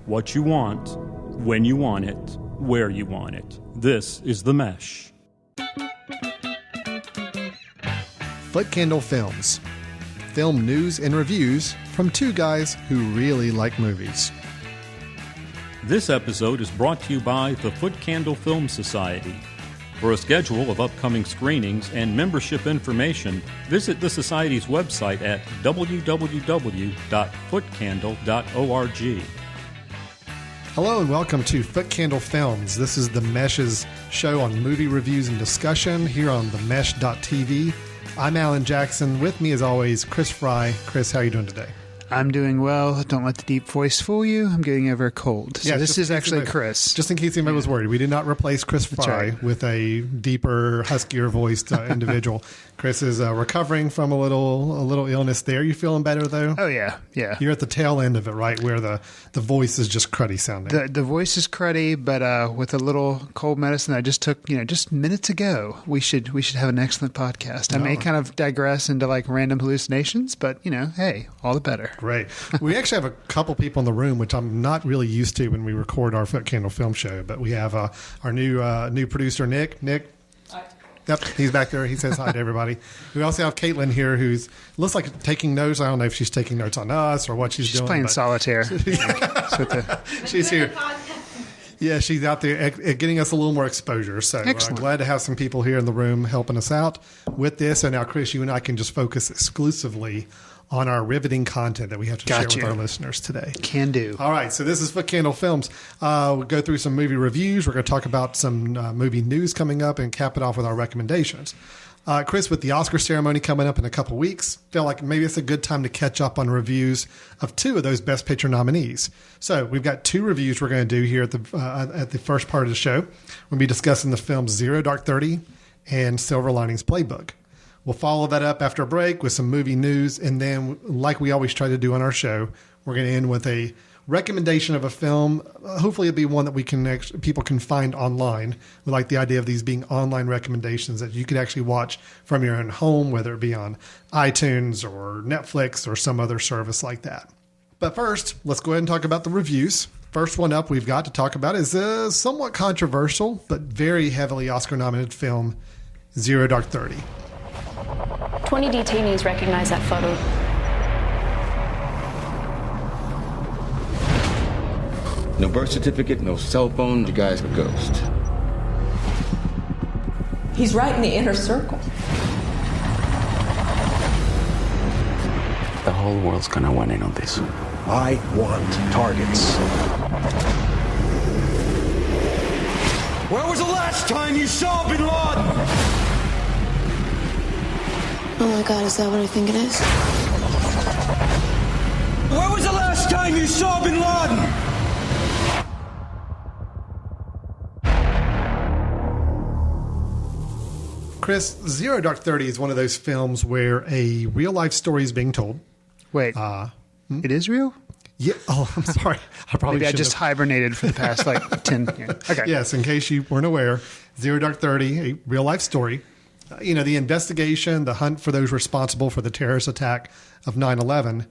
what you want, when you want it, where you want it. This is The Mesh. Footcandle Films. Film news and reviews from two guys who really like movies. This episode is brought to you by the Footcandle Film Society. For a schedule of upcoming screenings and membership information, visit the Society's website at www.footcandle.org. Hello and welcome to Footcandle Films. This is The Mesh's show on movie reviews and discussion here on themesh.tv. I'm Alan Jackson. With me as always, Chris Fry. Chris, how are you doing today? I'm doing well. Don't let the deep voice fool you. I'm getting over a cold. So this is actually Chris. Just in case anybody was worried, we did not replace Chris Fry with a deeper, huskier voiced individual. Chris is recovering from a little illness there. You feeling better though? Oh yeah. You're at the tail end of it, right? Where the voice is just cruddy sounding. The voice is cruddy, but with a little cold medicine I just took, just minutes ago. We should have an excellent podcast. I may kind of digress into like random hallucinations, but hey, all the better. Great. We actually have a couple people in the room, which I'm not really used to when we record our Footcandle film show. But we have our new producer, Nick. Nick. Hi. Yep, he's back there. He says hi to everybody. We also have Caitlin here, who's looks like taking notes. I don't know if she's taking notes on us or what she's doing. She's playing solitaire. She's here. Yeah, she's out there getting us a little more exposure. So glad to have some people here in the room helping us out with this. And now, Chris, you and I can just focus exclusively on our riveting content that we have to share with our listeners today. Can do. All right, so this is Footcandle Films. We'll go through some movie reviews. We're going to talk about some movie news coming up and cap it off with our recommendations. Chris, with the Oscar ceremony coming up in a couple weeks, feel like maybe it's a good time to catch up on reviews of two of those Best Picture nominees. So we've got two reviews we're going to do here at the first part of the show. We'll be discussing the films Zero Dark 30 and Silver Linings Playbook. We'll follow that up after a break with some movie news, and then, like we always try to do on our show, we're going to end with a recommendation of a film. Hopefully, it'll be one that people can find online. We like the idea of these being online recommendations that you could actually watch from your own home, whether it be on iTunes or Netflix or some other service like that. But first, let's go ahead and talk about the reviews. First one up we've got to talk about is a somewhat controversial but very heavily Oscar-nominated film, Zero Dark 30. 20 detainees recognize that photo. No birth certificate, no cell phone. You guys are a ghost. He's right in the inner circle. The whole world's gonna weigh in on this. I want targets. Where was the last time you saw Bin Laden? Oh my God, is that what I think it is? Where was the last time you saw Bin Laden? Chris, Zero Dark 30 is one of those films where a real-life story is being told. Wait, it is real? Yeah. Oh, I'm sorry. Maybe I just hibernated for the past 10 years. Okay. Yes, in case you weren't aware, Zero Dark 30, a real-life story. The investigation, the hunt for those responsible for the terrorist attack of 9/11.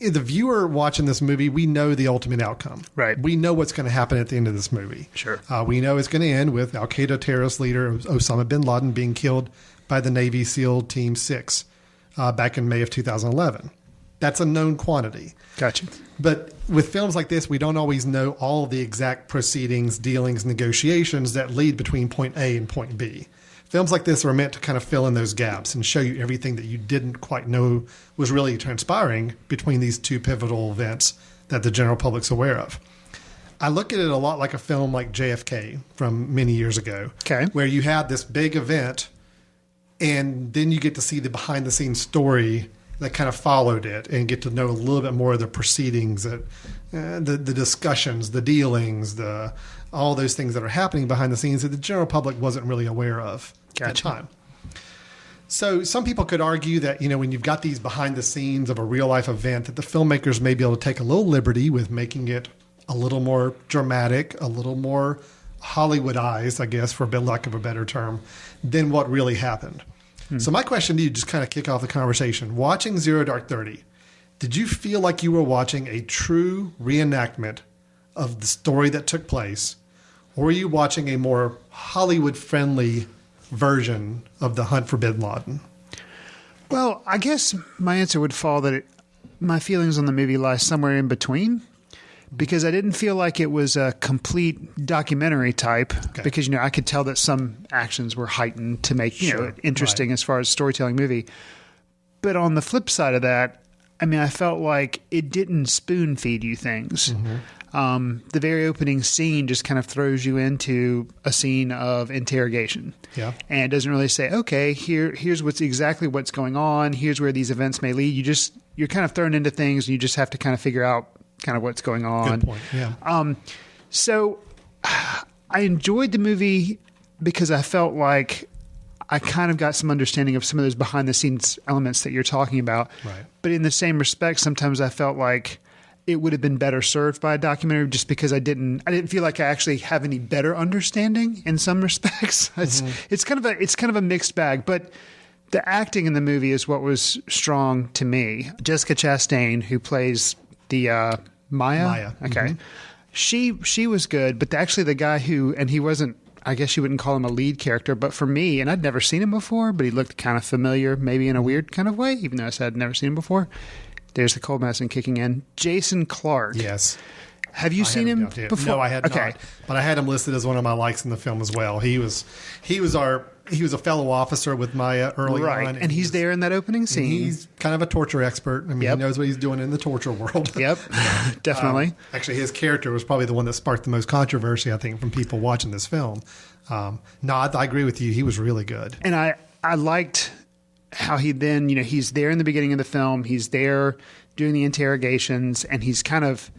The viewer watching this movie, we know the ultimate outcome. Right. We know what's going to happen at the end of this movie. Sure. We know it's going to end with al-Qaeda terrorist leader Osama bin Laden being killed by the Navy SEAL Team 6 back in May of 2011. That's a known quantity. Gotcha. But with films like this, we don't always know all of the exact proceedings, dealings, negotiations that lead between point A and point B. Films like this are meant to kind of fill in those gaps and show you everything that you didn't quite know was really transpiring between these two pivotal events that the general public's aware of. I look at it a lot like a film like JFK from many years ago, where you had this big event and then you get to see the behind-the-scenes story that kind of followed it and get to know a little bit more of the proceedings, the discussions, the dealings, all those things that are happening behind the scenes that the general public wasn't really aware of at the time. So some people could argue that, when you've got these behind the scenes of a real life event, that the filmmakers may be able to take a little liberty with making it a little more dramatic, a little more Hollywoodized, I guess, for lack of a better term, than what really happened. So my question to you, just kind of kick off the conversation. Watching Zero Dark 30, did you feel like you were watching a true reenactment of the story that took place, or are you watching a more Hollywood-friendly version of The Hunt for Bin Laden? Well, I guess my answer would fall that my feelings on the movie lie somewhere in between, because I didn't feel like it was a complete documentary type, because, I could tell that some actions were heightened to make, it interesting as far as storytelling movie. But on the flip side of that, I felt like it didn't spoon feed you things. The very opening scene just kind of throws you into a scene of interrogation. Yeah. And it doesn't really say, okay, here's exactly what's going on. Here's where these events may lead. You're kind of thrown into things and you just have to kind of figure out kind of what's going on. Good point. Yeah. So I enjoyed the movie because I felt like I kind of got some understanding of some of those behind the scenes elements that you're talking about. Right. But in the same respect, sometimes I felt like it would have been better served by a documentary, just because I didn't feel like I actually have any better understanding in some respects. It's kind of a mixed bag, but the acting in the movie is what was strong to me. Jessica Chastain, who plays the Maya. Okay. She was good, but actually the guy he wasn't, I guess you wouldn't call him a lead character, but for me, and I'd never seen him before, but he looked kind of familiar, maybe in a weird kind of way, even though I said I'd never seen him before. There's the cold medicine kicking in. Jason Clarke. Yes. Have you seen him before? No, I had not. But I had him listed as one of my likes in the film as well. He was a fellow officer with Maya early on. And he's there in that opening scene. He's kind of a torture expert. He knows what he's doing in the torture world. Yep, definitely. Actually, his character was probably the one that sparked the most controversy, I think, from people watching this film. I agree with you. He was really good. And I liked how he then, he's there in the beginning of the film. He's there doing the interrogations, and he's kind of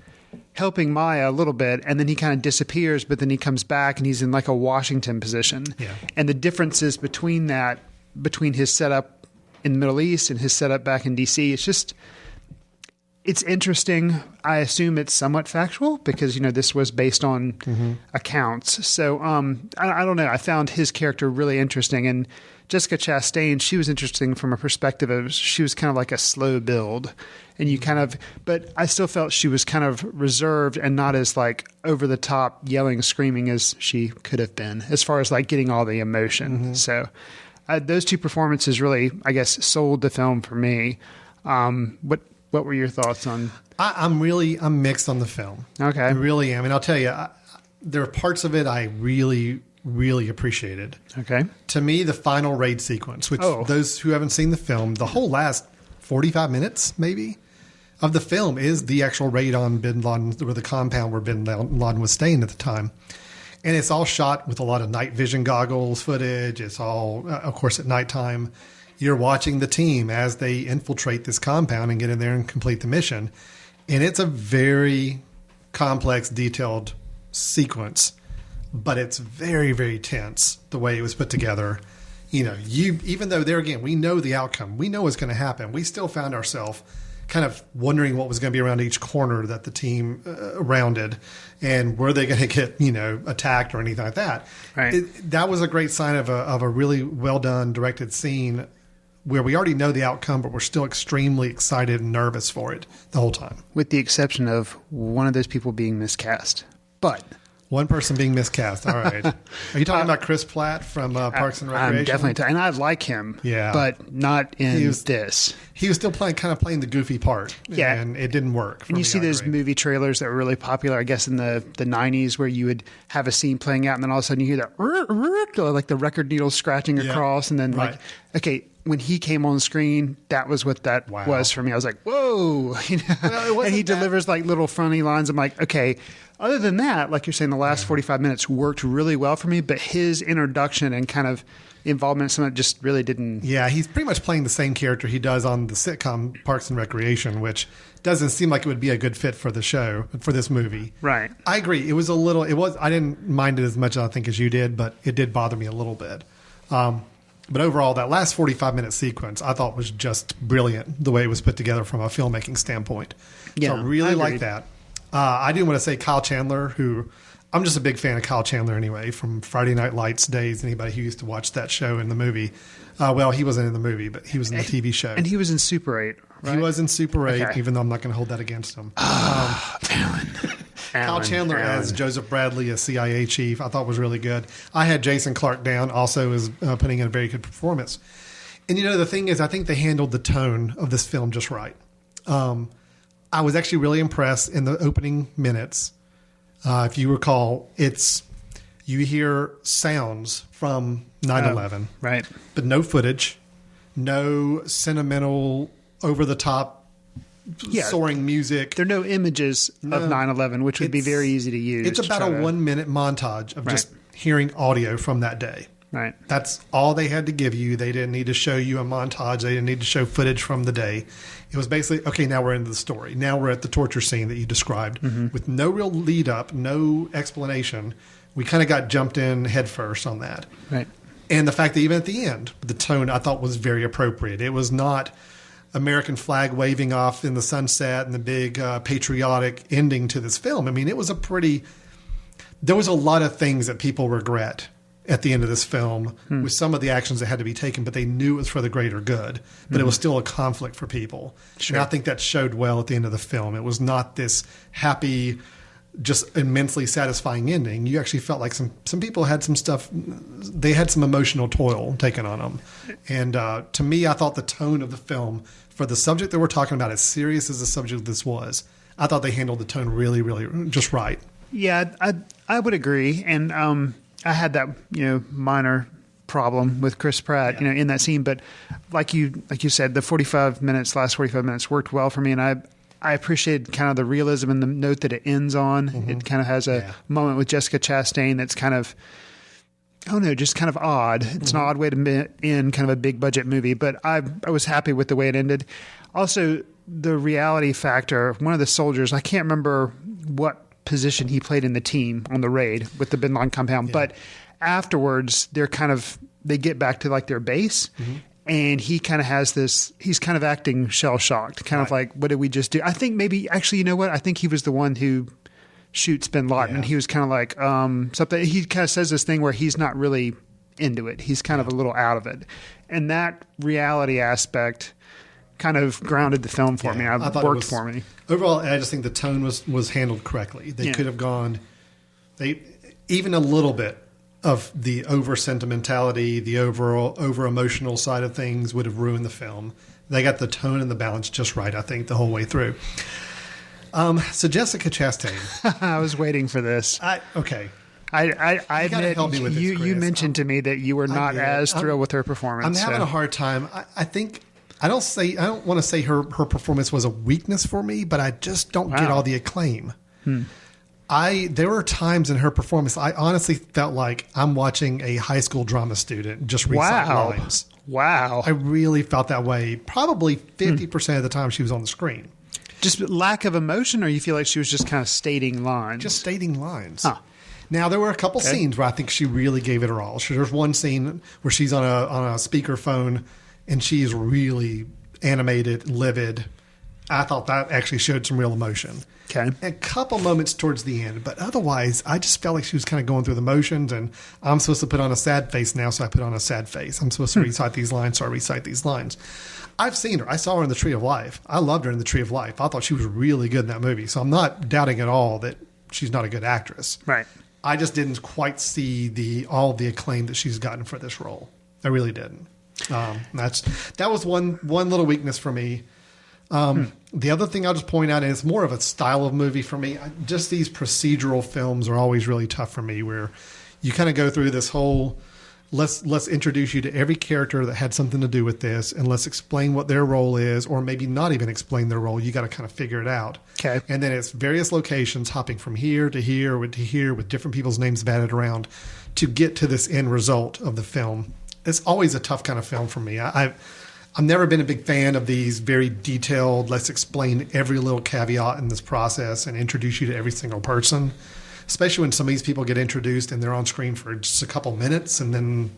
helping Maya a little bit, and then he kind of disappears, but then he comes back and he's in like a Washington position. Yeah. And the differences between his setup in the Middle East and his setup back in DC, it's interesting. I assume it's somewhat factual because, this was based on accounts. So I don't know. I found his character really interesting. And Jessica Chastain, she was interesting from a perspective of she was kind of like a slow build. And but I still felt she was kind of reserved and not as like over the top yelling, screaming as she could have been as far as like getting all the emotion. So those two performances really, I guess, sold the film for me. What were your thoughts on? I'm mixed on the film. Okay. I really am. And I'll tell you, there are parts of it I really, really appreciated. Okay. To me, the final raid sequence, which those who haven't seen the film, the whole last 45 minutes maybe of the film is the actual raid on Bin Laden, or the compound where Bin Laden was staying at the time. And it's all shot with a lot of night vision goggles footage. It's all, of course, at nighttime. You're watching the team as they infiltrate this compound and get in there and complete the mission. And it's a very complex, detailed sequence, but it's very, very tense the way it was put together. Even though there again, we know the outcome, we know what's going to happen, we still found ourselves kind of wondering what was going to be around each corner that the team rounded, and were they going to get attacked or anything like that. Right. That was a great sign of a really well done directed scene where we already know the outcome, but we're still extremely excited and nervous for it the whole time. With the exception of one of those people being miscast, but. One person being miscast. All right. Are you talking about Chris Platt from Parks and Recreation? I'm definitely and I like him. Yeah. But not in this. He was still playing the goofy part. Yeah. And it didn't work. And you see those movie trailers that were really popular, I guess, in the 90s, where you would have a scene playing out and then all of a sudden you hear that, like the record needle scratching across. And then when he came on screen, that was what that was for me. I was like, whoa. And he delivers like little funny lines. I'm like, okay. Other than that, like you're saying, the last 45 minutes worked really well for me, but his introduction and kind of involvement in some of it just really didn't. Yeah, he's pretty much playing the same character he does on the sitcom Parks and Recreation, which doesn't seem like it would be a good fit for the show, for this movie. Right. I agree. I didn't mind it as much, I think, as you did, but it did bother me a little bit. But overall, that last 45-minute sequence I thought was just brilliant, the way it was put together from a filmmaking standpoint. Yeah, so I really like that. I do want to say Kyle Chandler, who I'm just a big fan of Kyle Chandler anyway, from Friday Night Lights days. Anybody who used to watch that show in the movie. He wasn't in the movie, but he was in the TV show. And he was in Super 8, right? He was in Super 8, even though I'm not going to hold that against him. Alan. Kyle Chandler as Joseph Bradley, a CIA chief, I thought was really good. I had Jason Clarke down also as putting in a very good performance. And, the thing is, I think they handled the tone of this film just right. I was actually really impressed in the opening minutes. If you recall, you hear sounds from 9/11. Right. But no footage, no sentimental, over-the-top soaring music. There are no images of 9/11, which would be very easy to use. It's about a 1 minute montage of just hearing audio from that day. Right. That's all they had to give you. They didn't need to show you a montage. They didn't need to show footage from the day. It was basically, okay, now we're into the story. Now we're at the torture scene that you described with no real lead up, no explanation. We kind of got jumped in head first on that. Right. And the fact that even at the end, the tone I thought was very appropriate. It was not American flag waving off in the sunset and the big patriotic ending to this film. I mean, it was there was a lot of things that people regret at the end of this film with some of the actions that had to be taken, but they knew it was for the greater good. But it was still a conflict for people. Sure. And I think that showed well at the end of the film. It was not this happy, just immensely satisfying ending. You actually felt like some people had some stuff, they had some emotional toil taken on them. And to me, I thought the tone of the film, for the subject that we're talking about, as serious as the subject this was, I thought they handled the tone really, really just right. Yeah, I would agree. And I had that, minor problem with Chris Pratt, in that scene. But like you said, the last 45 minutes worked well for me. And I appreciated kind of the realism and the note that it ends on. It kind of has a moment with Jessica Chastain that's kind of, just kind of odd. It's an odd way to end kind of a big budget movie, but I was happy with the way it ended. Also, the reality factor, one of the soldiers, I can't remember what position he played in the team on the raid with the Bin Laden compound, but afterwards they get back to like their base. And he kind of has this, he's kind of acting shell-shocked, kind of like, what did we just do? I think maybe, actually, you know what? I think he was the one who shoots Bin Laden. And he was kind of like, something, he kind of says this thing where he's not really into it. He's kind of a little out of it. And that reality aspect kind of grounded the film for me. It worked for me. Overall, I just think the tone was handled correctly. They could have gone, even a little bit of the over sentimentality, the over emotional side of things would have ruined the film. They got the tone and the balance just right, I think, the whole way through. So Jessica Chastain. I was waiting for this. Okay. I admit, you mentioned to me that you were not as thrilled with her performance. I'm having a hard time. I think I don't want to say her performance was a weakness for me, but I just don't get all the acclaim. There were times in her performance I honestly felt like I'm watching a high school drama student just recite lines. Wow. I really felt that way. Probably 50% of the time she was on the screen. Just lack of emotion, or you feel like she was just kind of stating lines? Just stating lines. Huh. Now, there were a couple scenes where I think she really gave it her all. There's one scene where she's on a speakerphone and she's really animated, livid. I thought that actually showed some real emotion. Okay. A couple moments towards the end, but otherwise, I just felt like she was kind of going through the motions, and I'm supposed to put on a sad face now, so I put on a sad face. I'm supposed to recite these lines, so I recite these lines. I've seen her. I saw her in The Tree of Life. I loved her in The Tree of Life. I thought she was really good in that movie, so I'm not doubting at all that she's not a good actress. Right. I just didn't quite see all the acclaim that she's gotten for this role. I really didn't. That was one little weakness for me. The other thing I'll just point out, and it's more of a style of movie for me, just these procedural films are always really tough for me, where you kind of go through this whole, let's introduce you to every character that had something to do with this, and let's explain what their role is, or maybe not even explain their role. You got to kind of figure it out. Okay. And then it's various locations, hopping from here to here to here with different people's names batted around to get to this end result of the film. It's always a tough kind of film for me. I've never been a big fan of these very detailed, let's explain every little caveat in this process and introduce you to every single person, especially when some of these people get introduced and they're on screen for just a couple minutes and then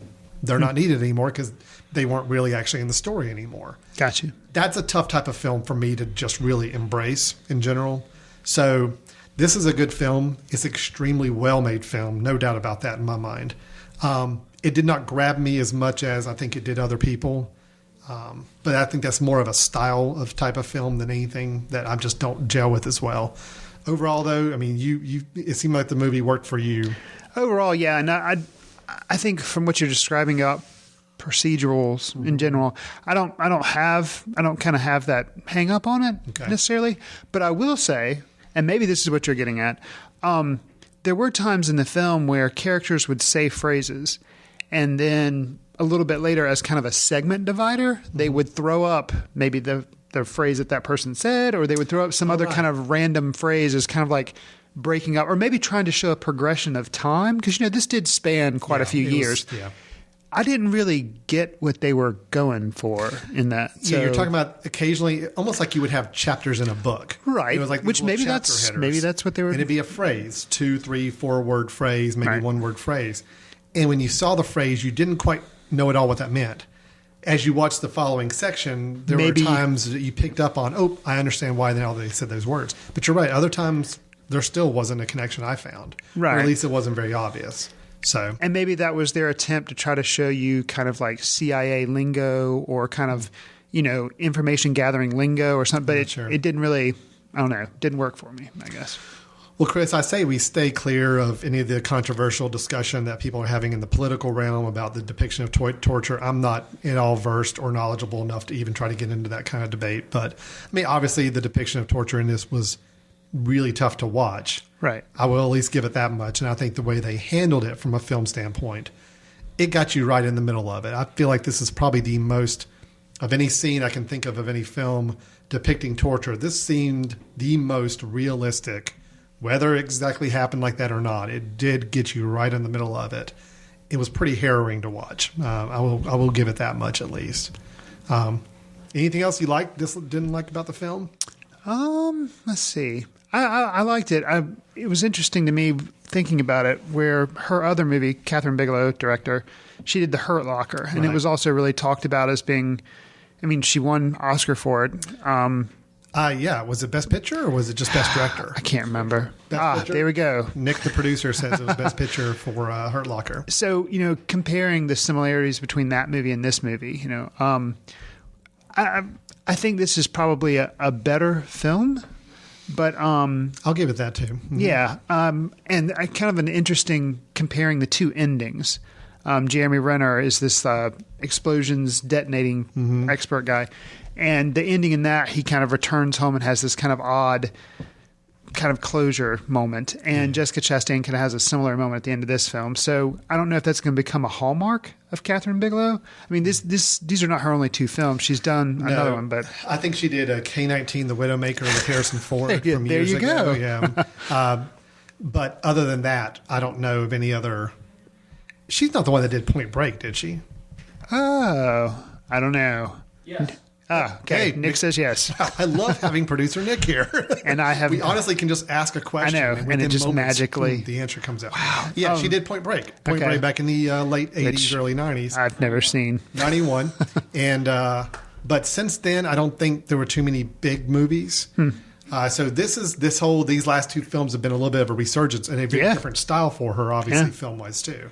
they're not needed anymore because they weren't really actually in the story anymore. Got you. That's a tough type of film for me to just really embrace in general. So this is a good film. It's an extremely well-made film, no doubt about that in my mind. It did not grab me as much as I think it did other people. But I think that's more of a style of type of film than anything that I just don't gel with as well. Overall, though, I mean, it seemed like the movie worked for you. Overall, yeah, and I think from what you're describing about procedurals in general, I don't kind of have that hang up on it necessarily. But I will say, and maybe this is what you're getting at, there were times in the film where characters would say phrases, and then a little bit later, as kind of a segment divider, they would throw up maybe the phrase that person said, or they would throw up some other kind of random phrase as kind of like breaking up, or maybe trying to show a progression of time. Because, this did span quite a few years. I didn't really get what they were going for in that. So, you're talking about occasionally, almost like you would have chapters in a book. Right. It was like which maybe that's what they were. And it'd be a phrase, 2, 3, 4 word phrase, maybe one word phrase. And when you saw the phrase, you didn't quite know at all what that meant. As you watched the following section, there were times that you picked up on, I understand why now they said those words. But you're right. Other times, there still wasn't a connection I found. Right. Or at least it wasn't very obvious. So, and maybe that was their attempt to try to show you kind of like CIA lingo or kind of, information gathering lingo or something. But it didn't really, I don't know, didn't work for me, I guess. Well, Chris, I say we stay clear of any of the controversial discussion that people are having in the political realm about the depiction of torture. I'm not at all versed or knowledgeable enough to even try to get into that kind of debate. But, I mean, obviously the depiction of torture in this was really tough to watch. Right. I will at least give it that much. And I think the way they handled it from a film standpoint, it got you right in the middle of it. I feel like this is probably the most, of any scene I can think of any film depicting torture, this seemed the most realistic. Whether it exactly happened like that or not, it did get you right in the middle of it. It was pretty harrowing to watch. I will give it that much at least. Anything else you didn't like about the film? Let's see. I liked it. It was interesting to me thinking about it, where her other movie, Catherine Bigelow, director, she did The Hurt Locker, and it was also really talked about as being. I mean, she won Oscar for it. Was it Best Picture or was it just Best Director? I can't remember. There we go. Nick, the producer, says it was Best Picture for Hurt Locker. So, comparing the similarities between that movie and this movie, I think this is probably a better film, but I'll give it that too. Mm-hmm. Yeah, and kind of an interesting comparing the two endings. Jeremy Renner is this explosions detonating expert guy. And the ending in that, he kind of returns home and has this kind of odd kind of closure moment. And Jessica Chastain kind of has a similar moment at the end of this film. So I don't know if that's going to become a hallmark of Catherine Bigelow. I mean, these are not her only two films. She's done another one, but I think she did a K-19, The Widowmaker with Harrison Ford from years ago. Yeah. But other than that, I don't know of any other. She's not the one that did Point Break, did she? Oh, I don't know. Yes. Okay. Nick says yes. I love having producer Nick here. And I have. We honestly can just ask a question. I know, and it just magically the answer comes out. Wow. Yeah, she did Point Break. Point Break back in the late 80s, early 90s. I've never seen 91, and but since then, I don't think there were too many big movies. So these last two films have been a little bit of a resurgence and a very different style for her, obviously film wise too,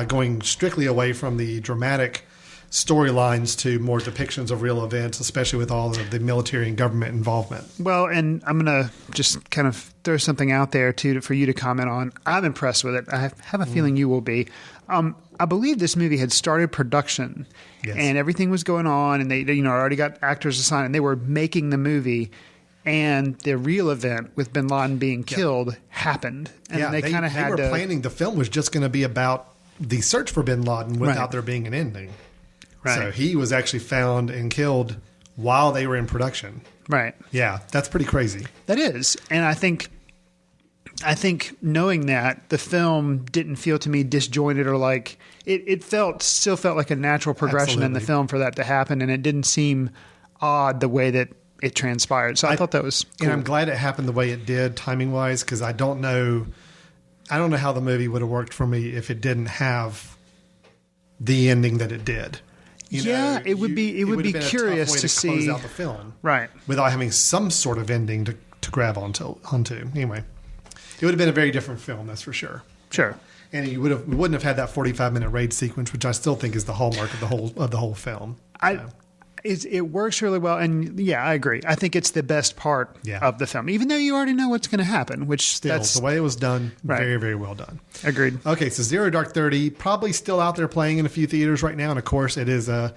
going strictly away from the dramatic storylines to more depictions of real events, especially with all of the military and government involvement. Well, and I'm going to just kind of throw something out there for you to comment on. I'm impressed with it. I have a feeling you will be. I believe this movie had started production and everything was going on, and they already got actors assigned, and they were making the movie. And the real event with Bin Laden being killed happened, and they kind of had they were planning. The film was just going to be about the search for Bin Laden without there being an ending. Right. So he was actually found and killed while they were in production. Right. Yeah, that's pretty crazy. That is, and I think knowing that, the film didn't feel to me disjointed or like it still felt like a natural progression in the film for that to happen, and it didn't seem odd the way that it transpired. So I thought that was cool. And I'm glad it happened the way it did, timing wise, because I don't know how the movie would have worked for me if it didn't have the ending that it did. It would be curious to see close out the film, right, without having some sort of ending to grab onto. Anyway, it would have been a very different film, that's for sure. Sure. And we wouldn't have had that 45-minute raid sequence, which I still think is the hallmark of the whole film. It works really well, and yeah, I agree. I think it's the best part of the film, even though you already know what's going to happen. Which that's the way it was done, right. Very, very well done. Agreed. Okay, so Zero Dark 30 probably still out there playing in a few theaters right now, and of course, it is a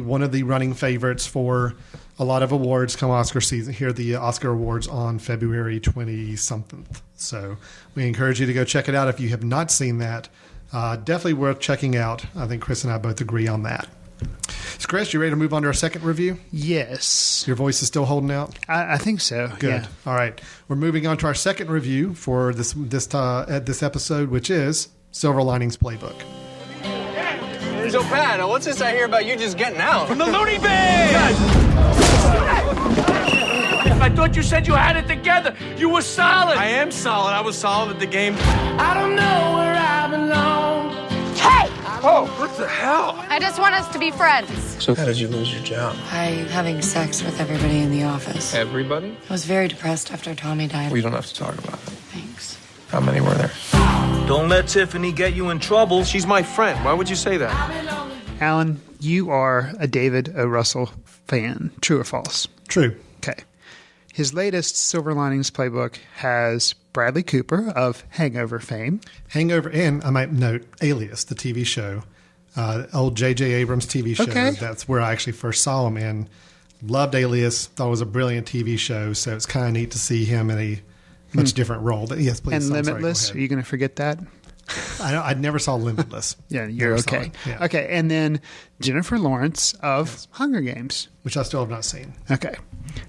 one of the running favorites for a lot of awards come Oscar season. Here, the Oscar awards on February 20-something. So we encourage you to go check it out if you have not seen that. Definitely worth checking out. I think Chris and I both agree on that. So Chris, you ready to move on to our second review? Yes. Your voice is still holding out? I think so. Good. Yeah. All right. We're moving on to our second review for this episode, which is Silver Linings Playbook. So, Pat, what's this I hear about you just getting out? From the loony bin! I thought you said you had it together. You were solid. I am solid. I was solid at the game. I don't know where I belong. Hey! Oh, what the hell? I just want us to be friends. So how did you lose your job? By having sex with everybody in the office. Everybody? I was very depressed after Tommy died. We don't have to talk about it. Thanks. How many were there? Don't let Tiffany get you in trouble. She's my friend. Why would you say that? Alan, you are a David O. Russell fan. True or false? True. Okay. His latest Silver Linings Playbook has Bradley Cooper of Hangover fame. Hangover, and I might note Alias, the TV show. Old J.J. Abrams TV show. Okay. That's where I actually first saw him in. Loved Alias. Thought it was a brilliant TV show. So it's kind of neat to see him in a much different role. But yes, please. And I'm sorry, Limitless. go Are you going to forget that? I never saw Limitless. Yeah, you're Never saw okay. it. Yeah. Okay, and then Jennifer Lawrence of Hunger Games. Which I still have not seen. Okay.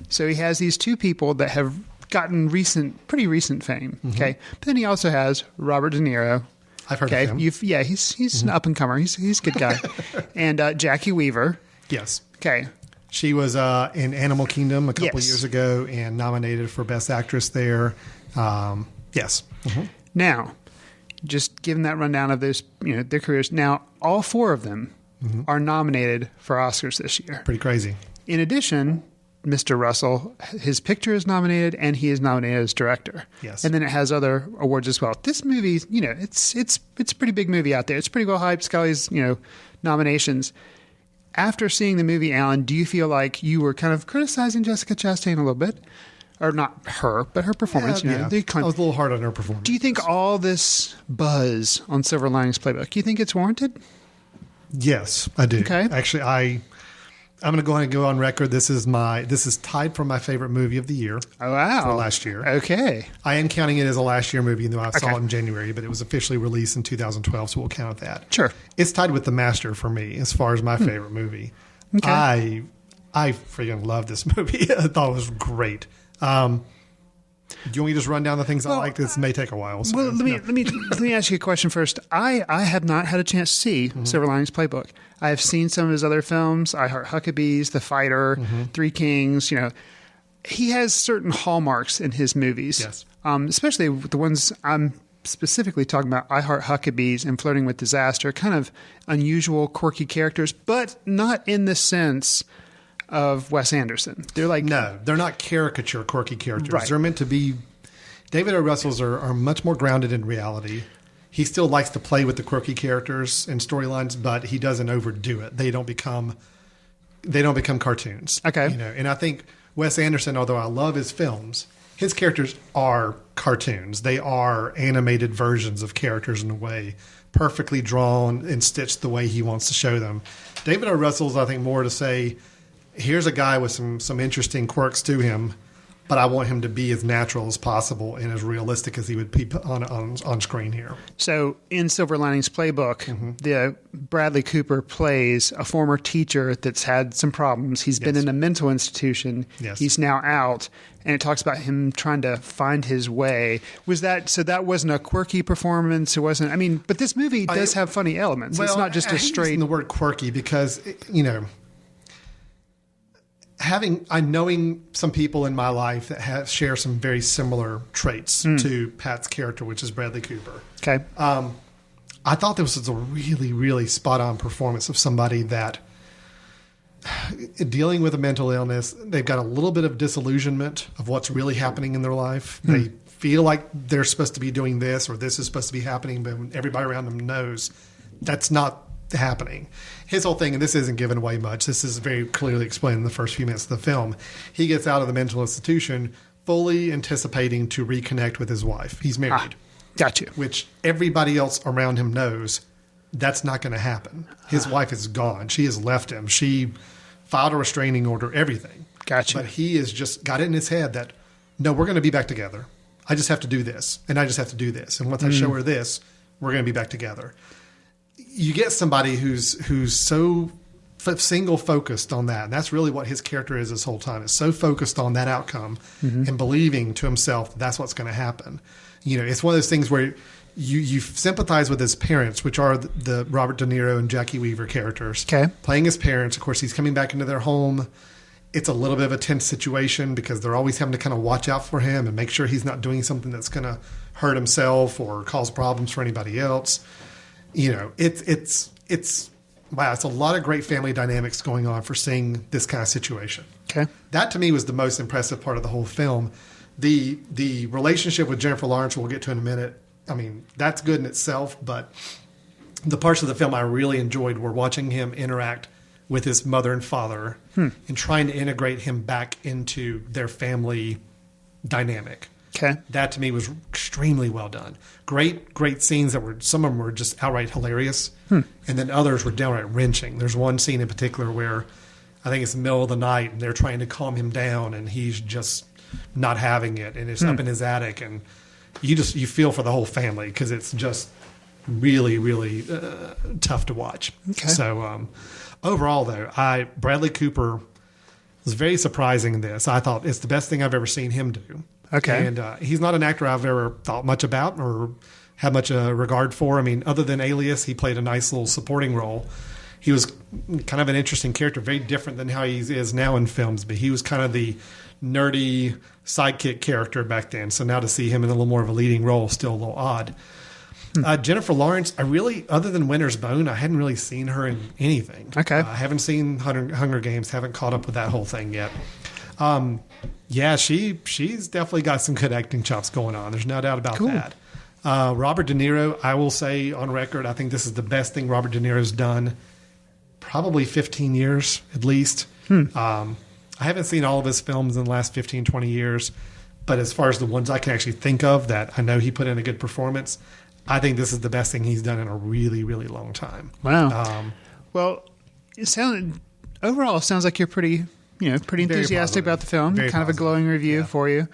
So he has these two people that have gotten pretty recent fame. Mm-hmm. Okay. But then he also has Robert De Niro. I've heard of him. He's an up and comer. He's a good guy. And Jackie Weaver. Yes. Okay. She was in Animal Kingdom a couple years ago and nominated for Best Actress there. Yes. Mm-hmm. Now, just giving that rundown of those, their careers. Now, all four of them are nominated for Oscars this year. Pretty crazy. In addition, Mr. Russell, his picture is nominated, and he is nominated as director. Yes. And then it has other awards as well. This movie, it's a pretty big movie out there. It's pretty well hyped. It's got all these, nominations. After seeing the movie, Alan, do you feel like you were kind of criticizing Jessica Chastain a little bit? Or not her, but her performance. I was a little hard on her performance. Do you think all this buzz on Silver Linings Playbook, do you think it's warranted? Yes, I do. Okay. Actually, I'm going to go ahead and go on record. This is tied for my favorite movie of the year. Oh, wow. For last year. Okay. I am counting it as a last year movie, though I saw it in January, but it was officially released in 2012, so we'll count that. Sure. It's tied with The Master for me as far as my favorite movie. Okay. I freaking love this movie. I thought it was great. Do you want me to just run down the things I like? This may take a while. So let me ask you a question first. I have not had a chance to see Silver Linings Playbook. I have seen some of his other films, I Heart Huckabees, The Fighter, Three Kings. He has certain hallmarks in his movies. Yes. Especially the ones I'm specifically talking about, I Heart Huckabees and Flirting with Disaster. Kind of unusual, quirky characters, but not in the sense of Wes Anderson. They're like... No, they're not caricature, quirky characters. Right. They're meant to be... David O. Russell's are much more grounded in reality. He still likes to play with the quirky characters and storylines, but he doesn't overdo it. They don't become cartoons. Okay. And I think Wes Anderson, although I love his films, his characters are cartoons. They are animated versions of characters in a way, perfectly drawn and stitched the way he wants to show them. David O. Russell's, I think, more to say... Here's a guy with some interesting quirks to him, but I want him to be as natural as possible and as realistic as he would be on screen here. So in Silver Linings Playbook, the Bradley Cooper plays a former teacher that's had some problems. He's been in a mental institution. Yes. He's now out, and it talks about him trying to find his way. So that wasn't a quirky performance. It wasn't. I mean, but this movie does have funny elements. It's not just a straight. Using the word quirky because knowing some people in my life that share some very similar traits to Pat's character, which is Bradley Cooper. Okay. I thought this was a really, really spot-on performance of somebody that dealing with a mental illness, they've got a little bit of disillusionment of what's really happening in their life. They feel like they're supposed to be doing this or this is supposed to be happening, but everybody around them knows it's happening. His whole thing, and this isn't giving away much, this is very clearly explained in the first few minutes of the film. He gets out of the mental institution fully anticipating to reconnect with his wife. He's married. Gotcha. Which everybody else around him knows that's not going to happen. His wife is gone. She has left him. She filed a restraining order, everything. Gotcha. But he has just got it in his head that, no, we're going to be back together. I just have to do this, and I just have to do this. And once I show her this, we're going to be back together. You get somebody who's so single focused on that, and that's really what his character is this whole time. Is so focused on that outcome and believing to himself that's what's going to happen. You know, it's one of those things where you sympathize with his parents, which are the Robert De Niro and Jackie Weaver characters. Okay. Playing his parents. Of course, he's coming back into their home. It's a little bit of a tense situation because they're always having to kind of watch out for him and make sure he's not doing something that's going to hurt himself or cause problems for anybody else. You know, it's wow, it's a lot of great family dynamics going on for seeing this kind of situation. Okay. That to me was the most impressive part of the whole film. The relationship with Jennifer Lawrence, we'll get to in a minute. I mean, that's good in itself, but the parts of the film I really enjoyed were watching him interact with his mother and father and trying to integrate him back into their family dynamic. Okay. That to me was extremely well done. Great scenes that were, some of them were just outright hilarious. And then others were downright wrenching. There's one scene in particular where I think it's the middle of the night and they're trying to calm him down and he's just not having it. And it's up in his attic and you feel for the whole family because it's just really, really tough to watch. Okay. So overall though, Bradley Cooper was very surprising in this. I thought it's the best thing I've ever seen him do. Okay. And he's not an actor I've ever thought much about or had much regard for. I mean, other than Alias, he played a nice little supporting role. He was kind of an interesting character, very different than how he is now in films, but he was kind of the nerdy sidekick character back then. So now to see him in a little more of a leading role, still a little odd. Jennifer Lawrence, I really, other than Winter's Bone, I hadn't really seen her in anything. Okay. I haven't seen Hunger Games, haven't caught up with that whole thing yet. Yeah, she's definitely got some good acting chops going on. There's no doubt about that. Robert De Niro, I will say on record, I think this is the best thing Robert De Niro's done probably 15 years at least. I haven't seen all of his films in the last 15, 20 years, but as far as the ones I can actually think of that I know he put in a good performance, I think this is the best thing he's done in a really, really long time. Wow. Well, overall, it sounds like you're pretty enthusiastic about the film. Very kind of a glowing review for you.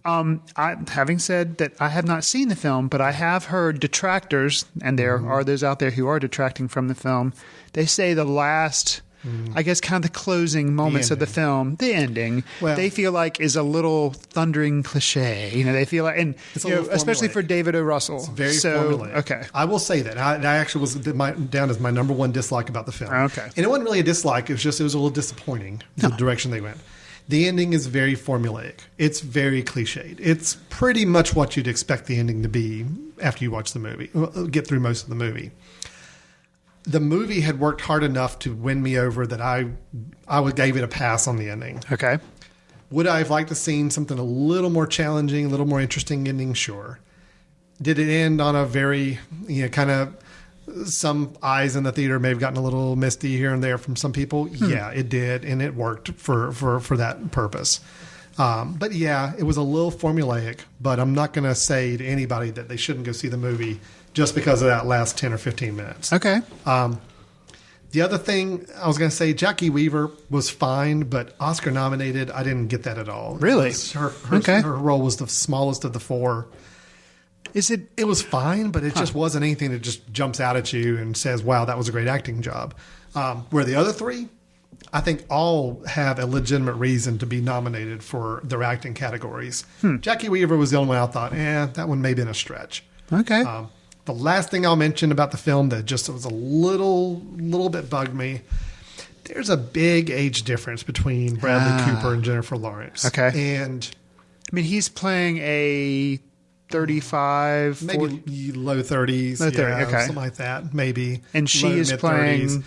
Having said that, I have not seen the film, but I have heard detractors, and there are those out there who are detracting from the film. They say the last, I guess, kind of the closing moments of the film, the ending, they feel like is a little thundering cliche. You know, they feel like, and especially for David O. Russell. It's very formulaic. Okay, I will say that I actually was down as my number one dislike about the film. Okay, and it wasn't really a dislike. It was a little disappointing the direction they went. The ending is very formulaic. It's very cliched. It's pretty much what you'd expect the ending to be after you watch the movie, get through most of the movie. The movie had worked hard enough to win me over that I gave it a pass on the ending. Okay. Would I have liked to seen something a little more challenging, a little more interesting ending? Sure. Did it end on a very, kind of some eyes in the theater may have gotten a little misty here and there from some people? Yeah, it did, and it worked for that purpose. But yeah, it was a little formulaic, but I'm not going to say to anybody that they shouldn't go see the movie just because of that last 10 or 15 minutes. Okay. The other thing I was going to say, Jackie Weaver was fine, but Oscar nominated, I didn't get that at all. Really? Her role was the smallest of the four. It was fine, but it just wasn't anything that just jumps out at you and says, wow, that was a great acting job. Where the other three, I think all have a legitimate reason to be nominated for their acting categories. Jackie Weaver was the only one I thought, that one may have been a stretch. Okay. The last thing I'll mention about the film that just was a little bit bugged me, there's a big age difference between Bradley Cooper and Jennifer Lawrence. Okay. And I mean, he's playing a 35, maybe 40, low 30s. Low 30, okay. Something like that, maybe. And she is playing...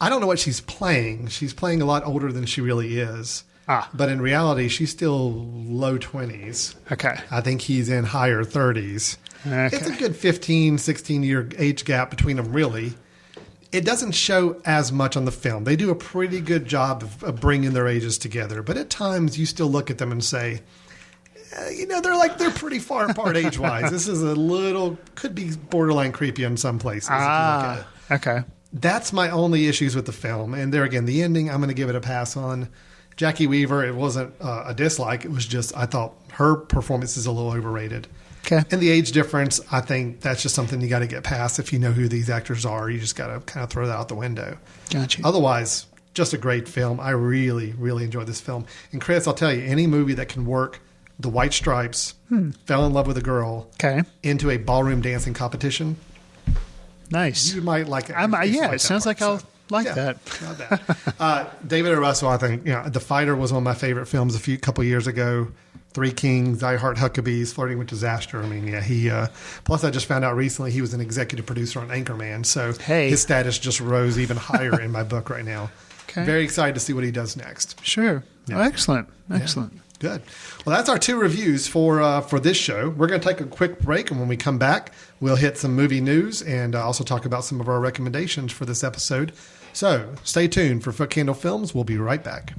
I don't know what she's playing. She's playing a lot older than she really is. But in reality, she's still low 20s. Okay. I think he's in higher 30s. Okay. It's a good 15, 16-year age gap between them, really. it doesn't show as much on the film. They do a pretty good job of bringing their ages together, but at times you still look at them and say, they're pretty far apart age-wise. This is could be borderline creepy in some places. If you look at it. Okay. That's my only issues with the film. And there again, the ending, I'm going to give it a pass on. Jackie Weaver, it wasn't a dislike. It was just, I thought her performance is a little overrated. Okay. And the age difference, I think that's just something you got to get past. If you know who these actors are, you just got to kind of throw that out the window. Gotcha. Otherwise, just a great film. I really, really enjoyed this film. And Chris, I'll tell you, any movie that can work the white stripes, fell in love with a girl, into a ballroom dancing competition. Nice. You might like it. It sounds like I'll like that. Not bad. David O. Russell, I think, The Fighter was one of my favorite films couple years ago. Three Kings, I Heart Huckabees, Flirting with Disaster. I mean, he. Plus, I just found out recently he was an executive producer on Anchorman, so his status just rose even higher in my book right now. Okay. Very excited to see what he does next. Sure. Yeah. Oh, excellent. Excellent. Yeah. Good. Well, that's our 2 reviews for this show. We're going to take a quick break, and when we come back, we'll hit some movie news and also talk about some of our recommendations for this episode. So stay tuned for Footcandle Films. We'll be right back.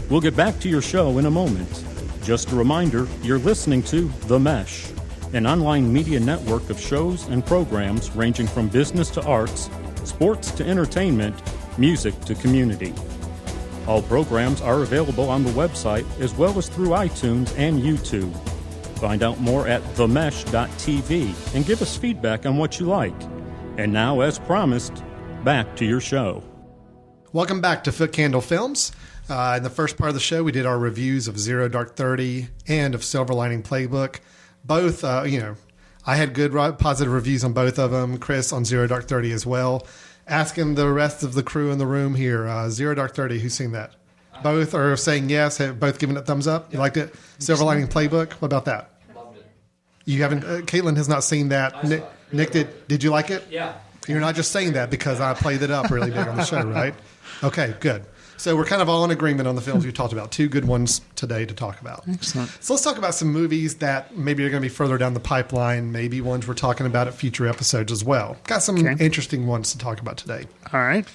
We'll get back to your show in a moment. Just a reminder, you're listening to The Mesh, an online media network of shows and programs ranging from business to arts, sports to entertainment, music to community. All programs are available on the website as well as through iTunes and YouTube. Find out more at themesh.tv and give us feedback on what you like. And now, as promised, back to your show. Welcome back to Footcandle Films. In the first part of the show, we did our reviews of Zero Dark 30 and of Silver Lining Playbook. Both, I had good positive reviews on both of them. Chris on Zero Dark 30 as well. Asking the rest of the crew in the room here, Zero Dark 30, who's seen that? Both are saying yes, have both given it thumbs up. You liked it? Silver Lining Playbook, what about that? Loved it. You haven't, Caitlin has not seen that. Nick, did you like it? Yeah. You're not just saying that because I played it up really big on the show, right? Okay, good. So we're kind of all in agreement on the films we talked about. 2 good ones today to talk about. Excellent. So let's talk about some movies that maybe are going to be further down the pipeline, maybe ones we're talking about at future episodes as well. Got some interesting ones to talk about today. All right.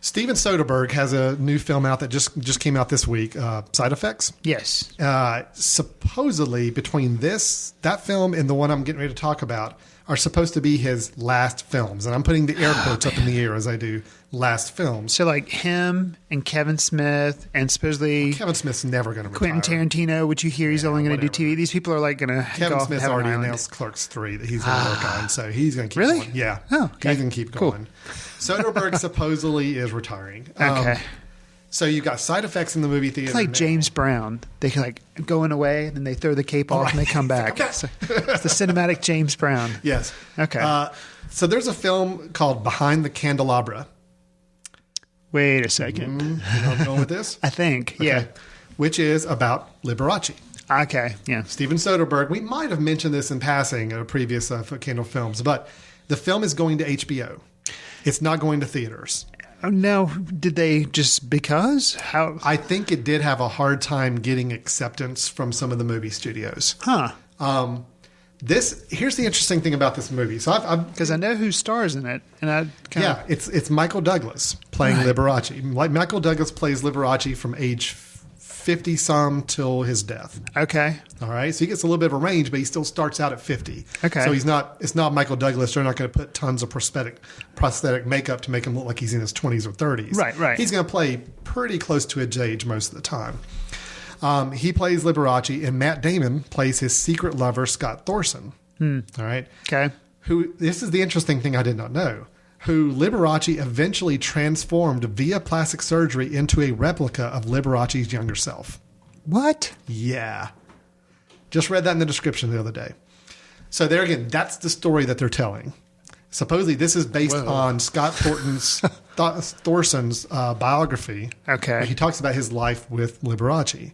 Steven Soderbergh has a new film out that just came out this week, Side Effects. Yes. Supposedly, between that film and the one I'm getting ready to talk about are supposed to be his last films. And I'm putting the air quotes up in the air as I do last films. So like him and Kevin Smith and supposedly... Kevin Smith's never going to retire. Quentin Tarantino, which you hear he's only going to do TV. These people are like going to Kevin Smith's already announced Clerks 3 that he's going to work on. So he's going to keep going. Yeah. Oh, okay. He's going to keep going. Soderbergh supposedly is retiring. Okay. So you've got Side Effects in the movie theater. It's like James Brown. They like going away, and then they throw the cape off, and they come back. So it's the cinematic James Brown. Yes. Okay. So there's a film called Behind the Candelabra. Wait a second. You know where I'm going with this? I think, okay. yeah. Which is about Liberace. Okay, yeah. Steven Soderbergh. We might have mentioned this in passing in a previous Footcandle Films, but the film is going to HBO. It's not going to theaters. Oh, no. Did they just because? How? I think it did have a hard time getting acceptance from some of the movie studios. Huh. Here's the interesting thing about this movie. So because I know who stars in it, and it's Michael Douglas playing Liberace. Like Michael Douglas plays Liberace from age 50 some till his death. Okay. All right. So he gets a little bit of a range, but he still starts out at 50. Okay. So it's not Michael Douglas. They're not going to put tons of prosthetic makeup to make him look like he's in his 20s or 30s. Right. He's going to play pretty close to his age most of the time. He plays Liberace, and Matt Damon plays his secret lover, Scott Thorson. All right. Okay. This is the interesting thing I did not know. Who Liberace eventually transformed via plastic surgery into a replica of Liberace's younger self. What? Yeah. Just read that in the description the other day. So there again, that's the story that they're telling. Supposedly this is based on Scott Thorson's biography. Okay. He talks about his life with Liberace.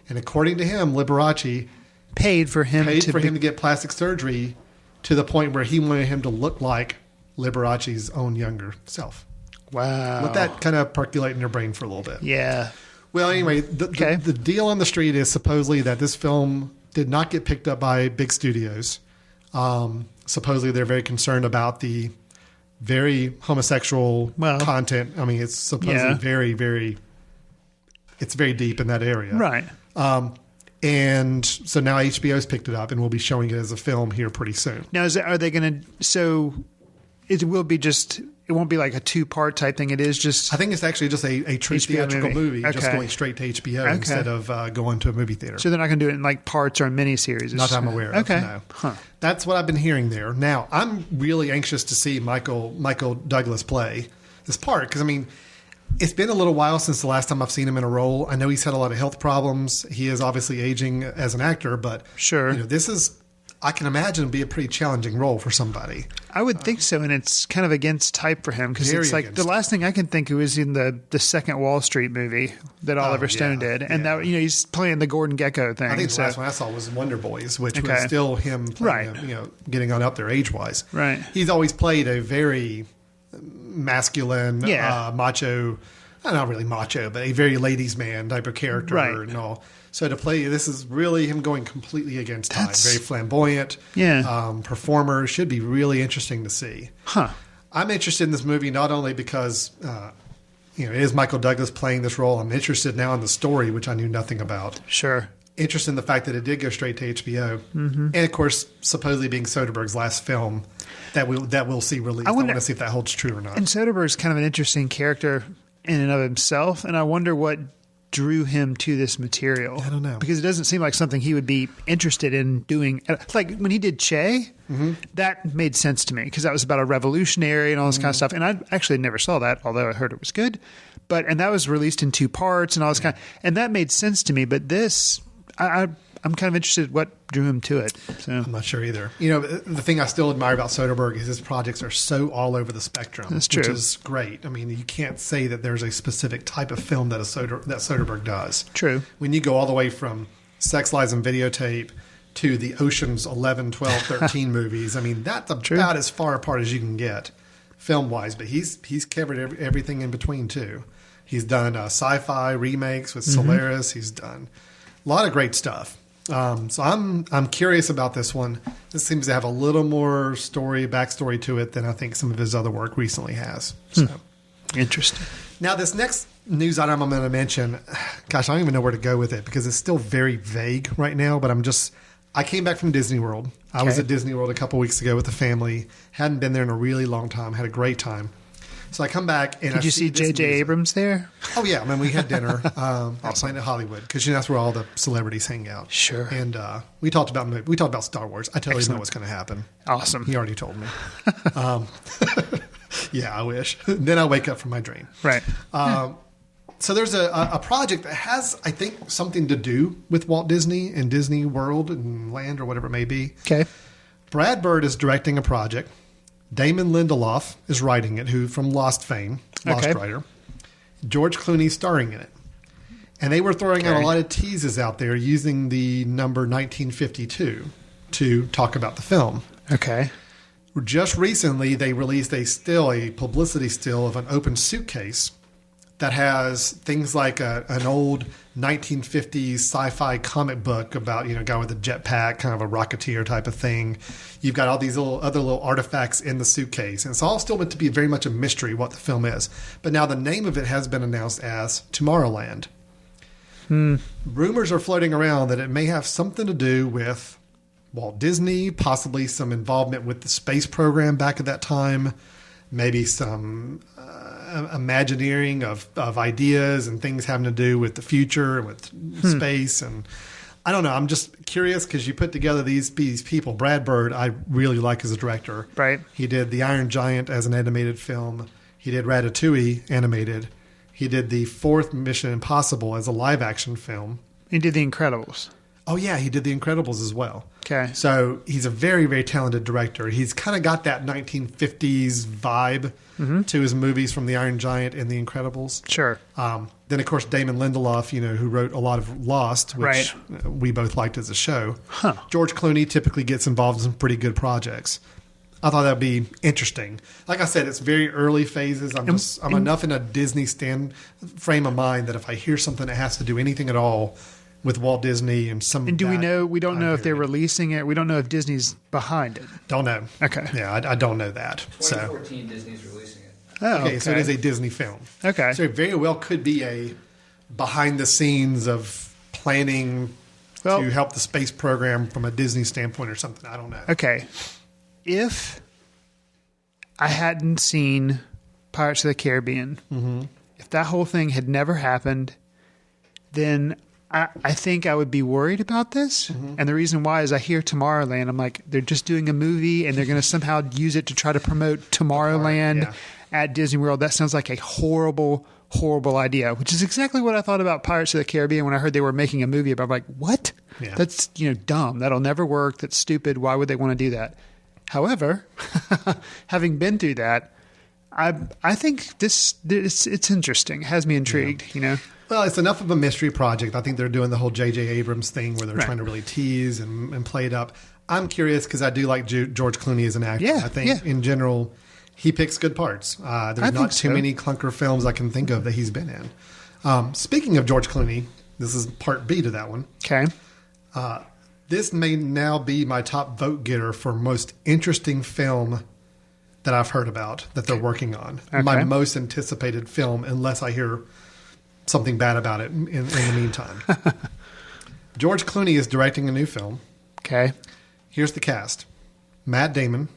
And according to him, Liberace paid for him to get plastic surgery to the point where he wanted him to look like Liberace's own younger self. Wow. Let that kind of percolate in your brain for a little bit. Yeah. Well, anyway, the deal on the street is supposedly that this film did not get picked up by big studios. Supposedly they're very concerned about the very homosexual content. I mean, it's supposedly very, very, it's very deep in that area. Right. And so now HBO's picked it up and will be showing it as a film here pretty soon. Now, are they going to, so it will be just, it won't be like a 2-part type thing. It is just, I think it's actually just a true theatrical movie just going straight to HBO instead of going to a movie theater. So they're not going to do it in like parts or miniseries? Not that I'm aware of. Okay. No. Huh. That's what I've been hearing there. Now, I'm really anxious to see Michael Douglas play this part because, I mean, it's been a little while since the last time I've seen him in a role. I know he's had a lot of health problems. He is obviously aging as an actor, but this is, I can imagine, be a pretty challenging role for somebody. I would think so, and it's kind of against type for him because it's like the last thing I can think of is in the second Wall Street movie that Oliver Stone did, and that he's playing the Gordon Gekko thing. I think the last one I saw was Wonder Boys, which was still him playing, getting on up there age wise. Right. He's always played a very masculine, macho, not really macho, but a very ladies' man type of character and all. So to play, this is really him going completely against type. Very flamboyant performer. Should be really interesting to see. Huh. I'm interested in this movie not only because it is Michael Douglas playing this role. I'm interested now in the story, which I knew nothing about. Sure. Interested in the fact that it did go straight to HBO. Mm-hmm. And, of course, supposedly being Soderbergh's last film that we'll see released. I want to see if that holds true or not. And Soderbergh's kind of an interesting character in and of himself, and I wonder what drew him to this material. I don't know. Because it doesn't seem like something he would be interested in doing. Like when he did Che, that made sense to me because that was about a revolutionary and all this kind of stuff. And I actually never saw that, although I heard it was good. And that was released in 2 parts and all this kind of, and that made sense to me. But this, I'm kind of interested in what drew him to it. So I'm not sure either. The thing I still admire about Soderbergh is his projects are so all over the spectrum. That's true. Which is great. I mean, you can't say that there's a specific type of film that Soderbergh does. True. When you go all the way from Sex, Lies, and Videotape to the Ocean's 11, 12, 13 movies, I mean, that's about as far apart as you can get film-wise. But he's covered everything in between, too. He's done sci-fi remakes with Solaris. He's done a lot of great stuff. So I'm curious about this one. This seems to have a little more backstory to it than I think some of his other work recently has. So interesting. Now, this next news item I'm going to mention, gosh, I don't even know where to go with it because it's still very vague right now. But I came back from Disney World. I was at Disney World a couple weeks ago with the family. Hadn't been there in a really long time. Had a great time. So I come back and Did you see J.J. Abrams there? Oh, yeah. I mean, we had dinner at Planet Hollywood because that's where all the celebrities hang out. Sure. And we talked about Star Wars. I totally know what's going to happen. Awesome. He already told me. Yeah, I wish. Then I'll wake up from my dream. Right. So there's a project that has, I think, something to do with Walt Disney and Disney World and Land or whatever it may be. Okay. Brad Bird is directing a project. Damon Lindelof is writing it, who from Lost fame, Lost writer. George Clooney starring in it. And they were throwing out a lot of teases out there using the number 1952 to talk about the film. Okay. Just recently, they released a publicity still of an open suitcase that has things like an old 1950s sci-fi comic book about, a guy with a jetpack, kind of a Rocketeer type of thing. You've got all these other little artifacts in the suitcase. And it's all still meant to be very much a mystery what the film is. But now the name of it has been announced as Tomorrowland. Rumors are floating around that it may have something to do with Walt Disney, possibly some involvement with the space program back at that time, maybe some imagineering of ideas and things having to do with the future and with space. And I don't know. I'm just curious because you put together these people. Brad Bird, I really like as a director. Right. He did The Iron Giant as an animated film. He did Ratatouille animated. He did the 4th Mission Impossible as a live action film. He did The Incredibles. Oh, yeah. He did The Incredibles as well. Okay. So he's a very, very talented director. He's kind of got that 1950s vibe to his movies from The Iron Giant and The Incredibles. Sure. Then, of course, Damon Lindelof, who wrote a lot of Lost, which we both liked as a show. Huh. George Clooney typically gets involved in some pretty good projects. I thought that would be interesting. Like I said, it's very early phases. I'm enough in a Disney frame of mind that if I hear something that has to do anything at all with Walt Disney and some. And do we know? We don't know if they're releasing it. We don't know if Disney's behind it. Don't know. Okay. Yeah, I don't know that. 2014, Disney's releasing it. Oh, okay. So it is a Disney film. Okay. So it very well could be a behind the scenes of planning to help the space program from a Disney standpoint or something. I don't know. Okay. If I hadn't seen Pirates of the Caribbean, if that whole thing had never happened, then I think I would be worried about this. And the reason why is I hear Tomorrowland. I'm like, they're just doing a movie and they're going to somehow use it to try to promote Tomorrowland at Disney World. That sounds like a horrible, horrible idea, which is exactly what I thought about Pirates of the Caribbean when I heard they were making a movie about. I'm like, what? Yeah. That's dumb. That'll never work. That's stupid. Why would they want to do that? However, having been through that, I think it's interesting. It has me intrigued. Well, it's enough of a mystery project. I think they're doing the whole J.J. Abrams thing where they're trying to really tease and play it up. I'm curious because I do like George Clooney as an actor. Yeah, I think in general, he picks good parts. There's not too many clunker films I can think of that he's been in. Speaking of George Clooney, this is part B to that one. Okay. This may now be my top vote getter for most interesting film that I've heard about that they're working on. Okay. My most anticipated film, unless I hear something bad about it in the meantime. George Clooney is directing a new film. Okay. Here's the cast. Matt Damon,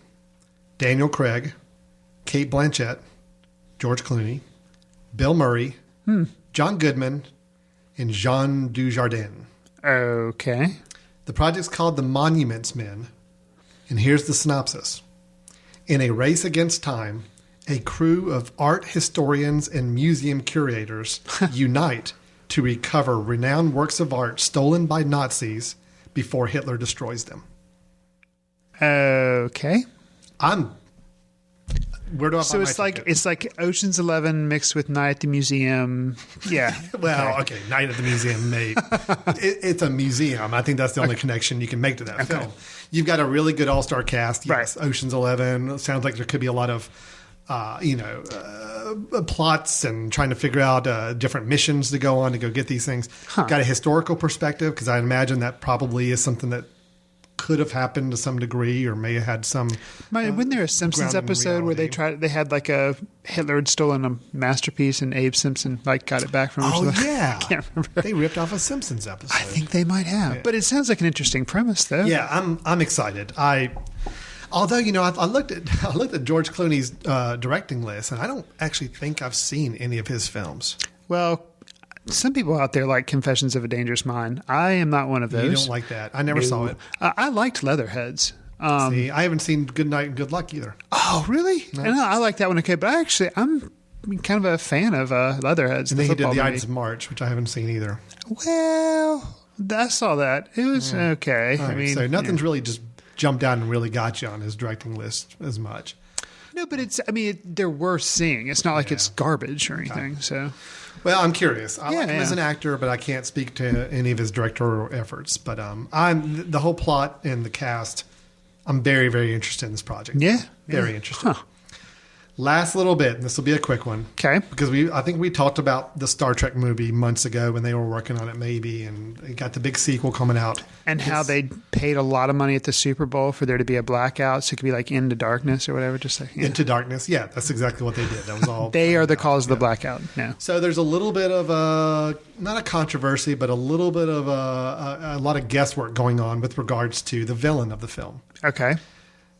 Daniel Craig, Kate Blanchett, George Clooney, Bill Murray, John Goodman, and Jean Dujardin. Okay. The project's called The Monuments Men, and here's the synopsis. In a race against time, a crew of art historians and museum curators unite to recover renowned works of art stolen by Nazis before Hitler destroys them. Okay. Where do I So find it's like Ocean's 11 mixed with Night at the Museum. Yeah. Well, okay, Night at the Museum, mate. It's a museum. I think that's the only connection you can make to that film. You've got a really good all-star cast. Yes, right. Ocean's 11. Sounds like there could be a lot of, plots and trying to figure out different missions to go on to go get these things. Got a historical perspective because I imagine that probably is something that could have happened to some degree or may have had some. Wasn't there a Simpsons episode where they had like a Hitler had stolen a masterpiece and Abe Simpson got it back from him? Oh yeah, I can't remember. They ripped off a Simpsons episode. I think they might have, but it sounds like an interesting premise though. Yeah, I'm excited. Although I looked at George Clooney's directing list and I don't actually think I've seen any of his films. Well, some people out there like Confessions of a Dangerous Mind. I am not one of those. You don't like that. I never saw it. I liked Leatherheads. See, I haven't seen Good Night and Good Luck either. Oh, really? No. And I like that one. Okay, but I'm kind of a fan of Leatherheads. And then he did The Ides of March, which I haven't seen either. Well, I saw that. It was okay. Right, I mean, so nothing's really just jumped out and really got you on his directing list as much. No, but they're worth seeing. It's not like it's garbage or anything. So. Well, I'm curious. I like him as an actor, but I can't speak to any of his directorial efforts. But I'm the whole plot and the cast. I'm very, very interested in this project. Yeah, very interested. Huh. Last little bit, and this will be a quick one. Okay. Because I think we talked about the Star Trek movie months ago when they were working on it, maybe, and it got the big sequel coming out. And how they paid a lot of money at the Super Bowl for there to be a blackout, so it could be like Into Darkness or whatever. Just like Into Darkness, yeah, that's exactly what they did. That was all. They are the cause of the blackout. Yeah. So there's a little bit of not a controversy, but a little bit of a lot of guesswork going on with regards to the villain of the film. Okay.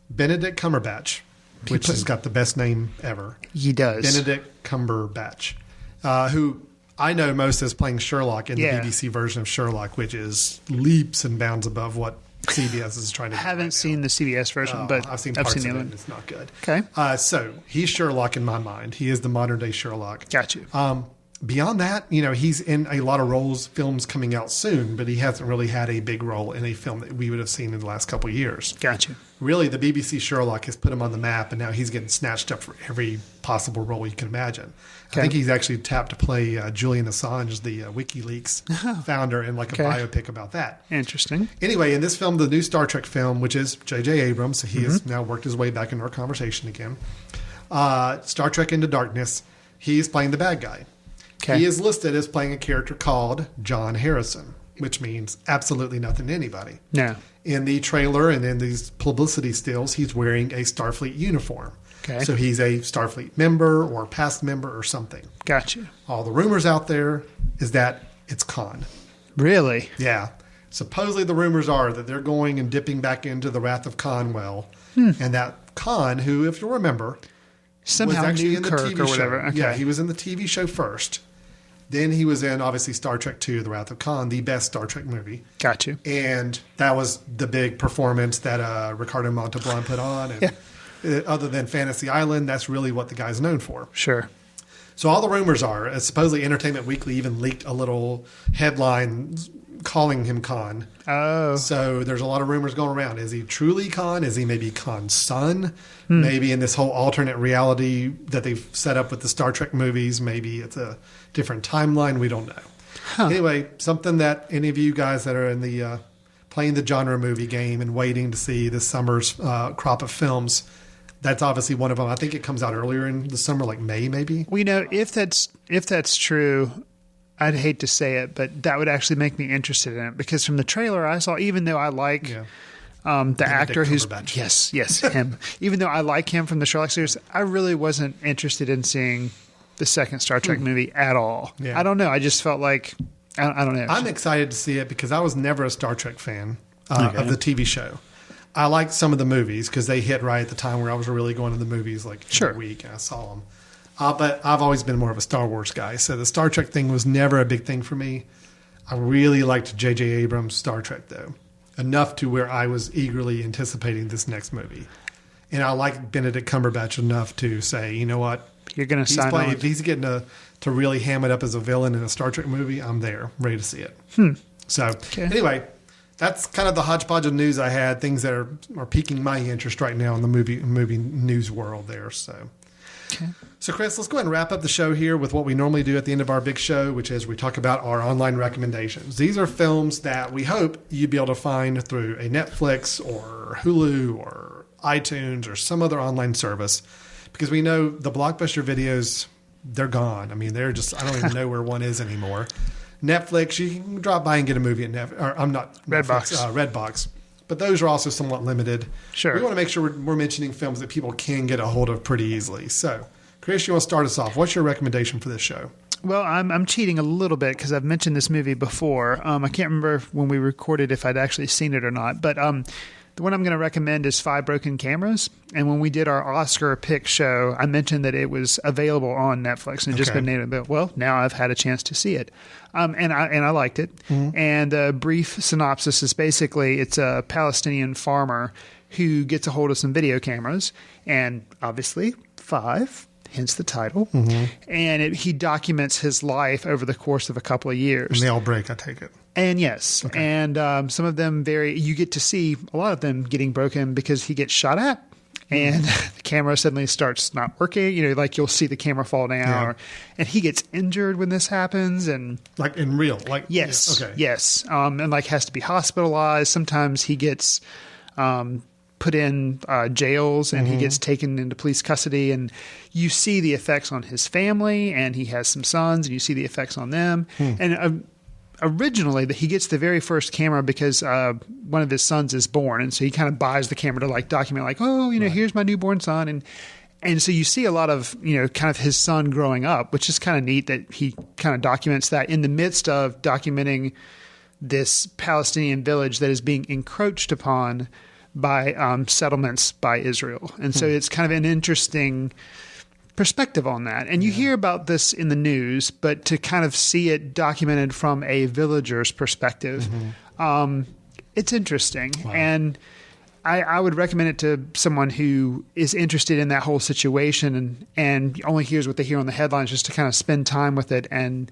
Benedict Cumberbatch. Which has got the best name ever. He does. Benedict Cumberbatch, who I know most as playing Sherlock in the BBC version of Sherlock, which is leaps and bounds above what CBS is trying to do. I haven't seen the CBS version, but I've seen parts of it, and it's not good. Okay. So he's Sherlock in my mind. He is the modern day Sherlock. Got you. Beyond that, he's in a lot of films coming out soon, but he hasn't really had a big role in a film that we would have seen in the last couple of years. Got you. Really, the BBC Sherlock has put him on the map, and now he's getting snatched up for every possible role you can imagine. Okay. I think he's actually tapped to play Julian Assange, the WikiLeaks founder, in a biopic about that. Interesting. Anyway, in this film, the new Star Trek film, which is J.J. Abrams, so he has now worked his way back into our conversation again. Star Trek Into Darkness, he's playing the bad guy. Okay. He is listed as playing a character called John Harrison. which means absolutely nothing to anybody. No. In the trailer and in these publicity stills, he's wearing a Starfleet uniform. Okay. So he's a Starfleet member or past member or something. Gotcha. All the rumors out there is that it's Khan. Really? Yeah. Supposedly the rumors are that they're going and dipping back into the Wrath of Khan well. And that Khan, who, if you remember, somehow was actually knew in the Kirk TV or show. whatever. Okay. Yeah, he was in the TV show first. Then he was in, obviously, Star Trek II, The Wrath of Khan, the best Star Trek movie. Got you. And that was the big performance that Ricardo Montalban put on. And other than Fantasy Island, that's really what the guy's known for. Sure. So all the rumors are, supposedly Entertainment Weekly even leaked a little headline calling him Khan. Oh. So there's a lot of rumors going around. Is he truly Khan? Is he maybe Khan's son? Maybe in this whole alternate reality that they've set up with the Star Trek movies, maybe it's a different timeline. We don't know. Anyway, something that any of you guys that are in the playing the genre movie game and waiting to see this summer's crop of films, that's obviously one of them. I think it comes out earlier in the summer, like May, maybe. Well, if that's true, I'd hate to say it, but that would actually make me interested in it, because from the trailer I saw, even though I like the actor who's yes him, even though I like him from the Sherlock series, I really wasn't interested in seeing the second Star Trek movie at all. I don't know. I just felt like I don't know. I'm excited to see it because I was never a Star Trek fan of the TV show. I liked some of the movies because they hit right at the time where I was really going to the movies like every week, and I saw them. But I've always been more of a Star Wars guy, so the Star Trek thing was never a big thing for me. I really liked J.J. Abrams' Star Trek, though, enough to where I was eagerly anticipating this next movie. And I like Benedict Cumberbatch enough to say, you know what? You're going to sign on. If he's getting to really ham it up as a villain in a Star Trek movie, I'm there, ready to see it. So anyway, that's kind of the hodgepodge of news I had, things that are piquing my interest right now in the movie news world there. So, Chris, let's go ahead and wrap up the show here with what we normally do at the end of our big show, which is we talk about our online recommendations. These are films that we hope you'd be able to find through a Netflix or Hulu or iTunes or some other online service, because we know the Blockbuster videos, they're gone. I mean, they're just, I don't even know where one is anymore. Netflix, you can drop by and get a movie at Redbox. But those are also somewhat limited. Sure. We want to make sure we're mentioning films that people can get a hold of pretty easily. So, Chris, you want to start us off? What's your recommendation for this show? Well, I'm cheating a little bit because I've mentioned this movie before. I can't remember when we recorded if I'd actually seen it or not. But the one I'm going to recommend is 5 Broken Cameras. And when we did our Oscar pick show, I mentioned that it was available on Netflix and just been named. But well, now I've had a chance to see it, and I liked it. And a brief synopsis is basically it's a Palestinian farmer who gets a hold of some video cameras, and obviously 5. Hence the title. And he documents his life over the course of a couple of years. And they all break, I take it. And yes. Okay. And some of them you get to see a lot of them getting broken because he gets shot at. And the camera suddenly starts not working. You know, like you'll see the camera fall down. And he gets injured when this happens. And like in real? Like yes. Yes. And like has to be hospitalized. Sometimes he gets put in jails and he gets taken into police custody, and you see the effects on his family, and he has some sons and you see the effects on them. And originally he gets the very first camera because one of his sons is born, and so he kind of buys the camera to like document like, oh, you know, here's my newborn son. And so you see a lot of, you know, kind of his son growing up, which is kind of neat that he kind of documents that in the midst of documenting this Palestinian village that is being encroached upon by settlements by Israel. And so it's kind of an interesting perspective on that. And you hear about this in the news, but to kind of see it documented from a villager's perspective, it's interesting. Wow. And I would recommend it to someone who is interested in that whole situation and only hears what they hear on the headlines, just to kind of spend time with it. And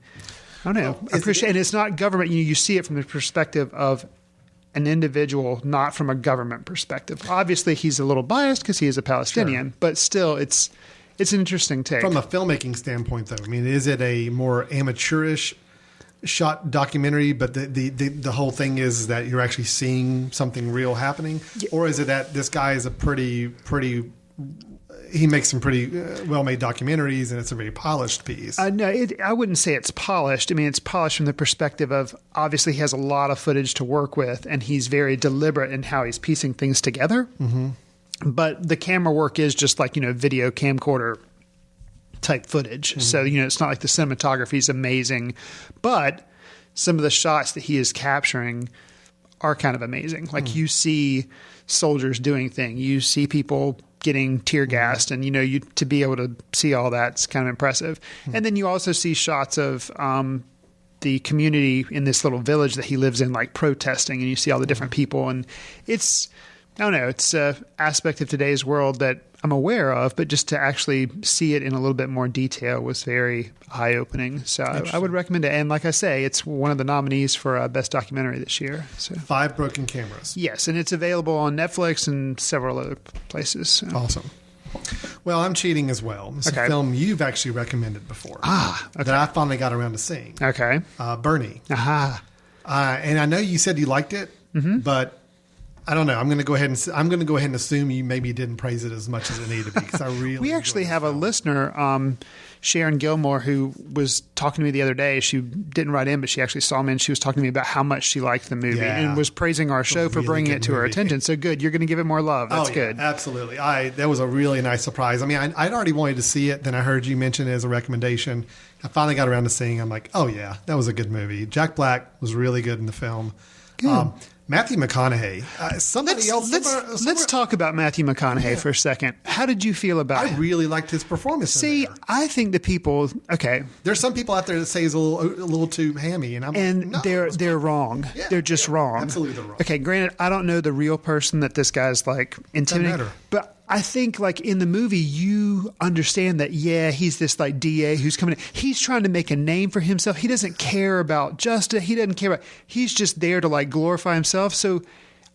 I don't know, appreciate. And it's not government. You see it from the perspective of an individual, not from a government perspective. Obviously, he's a little biased because he is a Palestinian, but still, it's an interesting take. From a filmmaking standpoint, though, I mean, is it a more amateurish shot documentary, but the whole thing is that you're actually seeing something real happening? Or is it that this guy is a pretty he makes some pretty well-made documentaries, and it's a very polished piece. No, I wouldn't say it's polished. I mean, it's polished from the perspective of obviously he has a lot of footage to work with, and he's very deliberate in how he's piecing things together. Mm-hmm. But the camera work is just like, video camcorder type footage. Mm-hmm. So, it's not like the cinematography is amazing, but some of the shots that he is capturing are kind of amazing. Like you see soldiers doing things, you see people getting tear gassed, and you to be able to see all that's kind of impressive. And then you also see shots of the community in this little village that he lives in, like protesting, and you see all the different people, and it's an aspect of today's world that I'm aware of, but just to actually see it in a little bit more detail was very eye-opening. So I would recommend it. And like I say, it's one of the nominees for Best Documentary this year. So 5 Broken Cameras. Yes, and it's available on Netflix and several other places. So. Awesome. Well, I'm cheating as well. It's a film you've actually recommended before. That I finally got around to seeing. Okay. Bernie. Aha. And I know you said you liked it, but I don't know. I'm going to go ahead and assume you maybe didn't praise it as much as it needed to be, because I really. We actually have a listener, Sharon Gilmore, who was talking to me the other day. She didn't write in, but she actually saw me, and she was talking to me about how much she liked the movie and was praising our show for bringing it to her attention. So good. You're going to give it more love. That's good. Absolutely. That was a really nice surprise. I mean, I'd already wanted to see it. Then I heard you mention it as a recommendation. I finally got around to seeing it. I'm like, oh yeah, that was a good movie. Jack Black was really good in the film. Good. Matthew McConaughey. Let's talk about Matthew McConaughey for a second. How did you feel about him? I really liked his performance. See, I think the people. Okay, there's some people out there that say he's a little too hammy, and they're wrong. Yeah, they're just wrong. Absolutely wrong. Okay, granted, I don't know the real person that this guy's like intimidating, but I think like in the movie, you understand that, he's this like DA who's coming in. He's trying to make a name for himself. He doesn't care about justice. He doesn't care about, he's just there to like glorify himself. So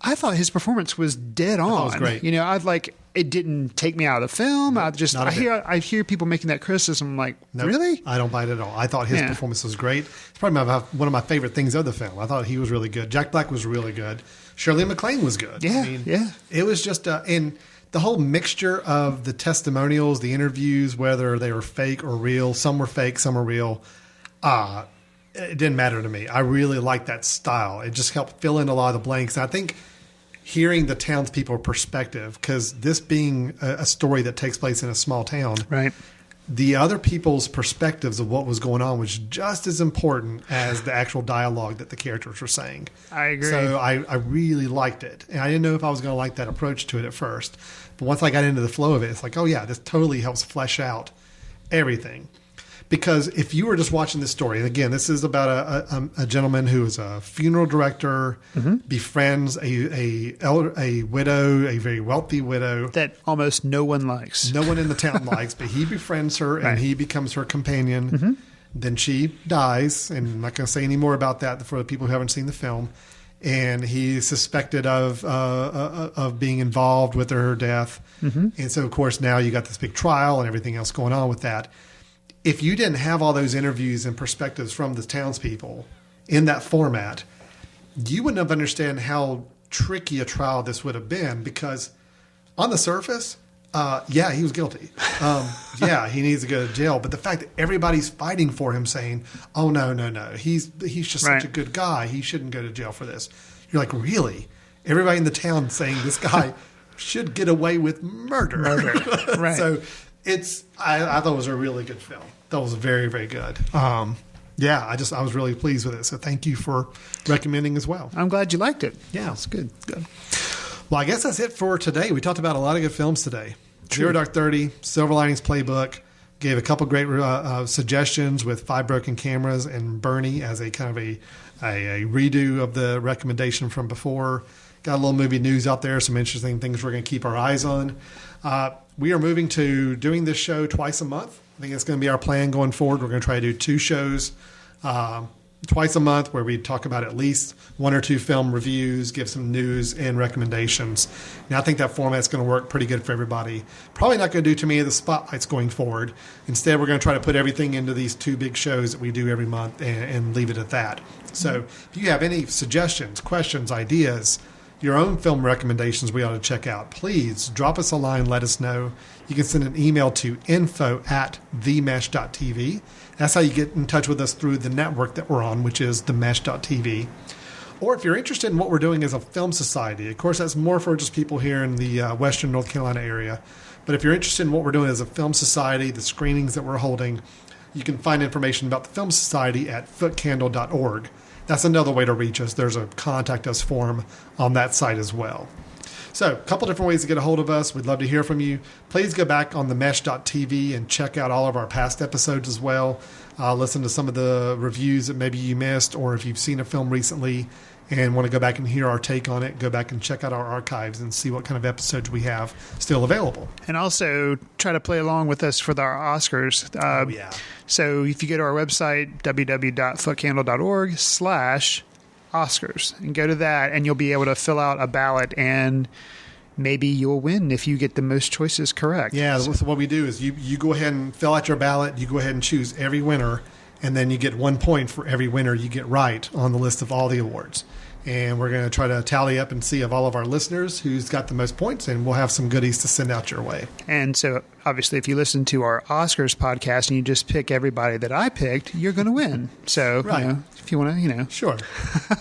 I thought his performance was dead on. It was great. It didn't take me out of the film. I hear people making that criticism. I'm like, really? I don't buy it at all. I thought his performance was great. It's probably one of my favorite things of the film. I thought he was really good. Jack Black was really good. Shirley MacLaine was good. Yeah. It was just, and the whole mixture of the testimonials, the interviews, whether they were fake or real, some were fake, some were real, it didn't matter to me. I really liked that style. It just helped fill in a lot of the blanks. And I think hearing the townspeople perspective, because this being a story that takes place in a small town, right? The other people's perspectives of what was going on was just as important as the actual dialogue that the characters were saying. I agree. So I really liked it. And I didn't know if I was going to like that approach to it at first. But once I got into the flow of it, it's like, oh yeah, this totally helps flesh out everything. Because if you were just watching this story, and again, this is about a gentleman who is a funeral director, befriends a widow, a very wealthy widow. That almost no one likes. No one in the town likes, but he befriends her and he becomes her companion. Then she dies, and I'm not going to say any more about that for the people who haven't seen the film. And he's suspected of being involved with her death. And so, of course, now you got this big trial and everything else going on with that. If you didn't have all those interviews and perspectives from the townspeople in that format, you wouldn't have understood how tricky a trial this would have been, because on the surface, he was guilty. He needs to go to jail. But the fact that everybody's fighting for him, saying, oh, no, he's just such a good guy. He shouldn't go to jail for this. You're like, really? Everybody in the town saying this guy should get away with murder. Right. So I thought it was a really good film. That was very, very good. I was really pleased with it. So thank you for recommending as well. I'm glad you liked it. Yeah. It's good. Well, I guess that's it for today. We talked about a lot of good films today. True. Zero Dark 30, Silver Linings Playbook, gave a couple great suggestions with 5 Broken Cameras and Bernie as a kind of a redo of the recommendation from before. Got a little movie news out there, some interesting things we're going to keep our eyes on. We are moving to doing this show twice a month. I think it's going to be our plan going forward. We're going to try to do 2 shows twice a month where we talk about at least 1 or 2 film reviews, give some news and recommendations. Now, I think that format's going to work pretty good for everybody. Probably not going to do too many of the spotlights going forward. Instead, we're going to try to put everything into these 2 big shows that we do every month and leave it at that. So if you have any suggestions, questions, ideas, your own film recommendations we ought to check out, please drop us a line, let us know. You can send an email to info@themesh.tv. That's how you get in touch with us through the network that we're on, which is themesh.tv. Or if you're interested in what we're doing as a film society, of course, that's more for just people here in the Western North Carolina area. But if you're interested in what we're doing as a film society, the screenings that we're holding, you can find information about the Film Society at footcandle.org. That's another way to reach us. There's a contact us form on that site as well. So a couple different ways to get a hold of us. We'd love to hear from you. Please go back on themesh.tv and check out all of our past episodes as well. Listen to some of the reviews that maybe you missed, or if you've seen a film recently and want to go back and hear our take on it, go back and check out our archives and see what kind of episodes we have still available. And also try to play along with us for our Oscars. So if you go to our website, www.footcandle.org/Oscars, and go to that, and you'll be able to fill out a ballot, and maybe you'll win if you get the most choices correct. Yeah, so what we do is you go ahead and fill out your ballot, you go ahead and choose every winner, and then you get 1 point for every winner you get right on the list of all the awards. And we're going to try to tally up and see of all of our listeners who's got the most points, and we'll have some goodies to send out your way. And so, obviously, if you listen to our Oscars podcast and you just pick everybody that I picked, you're going to win. So, right. If you want to, Sure.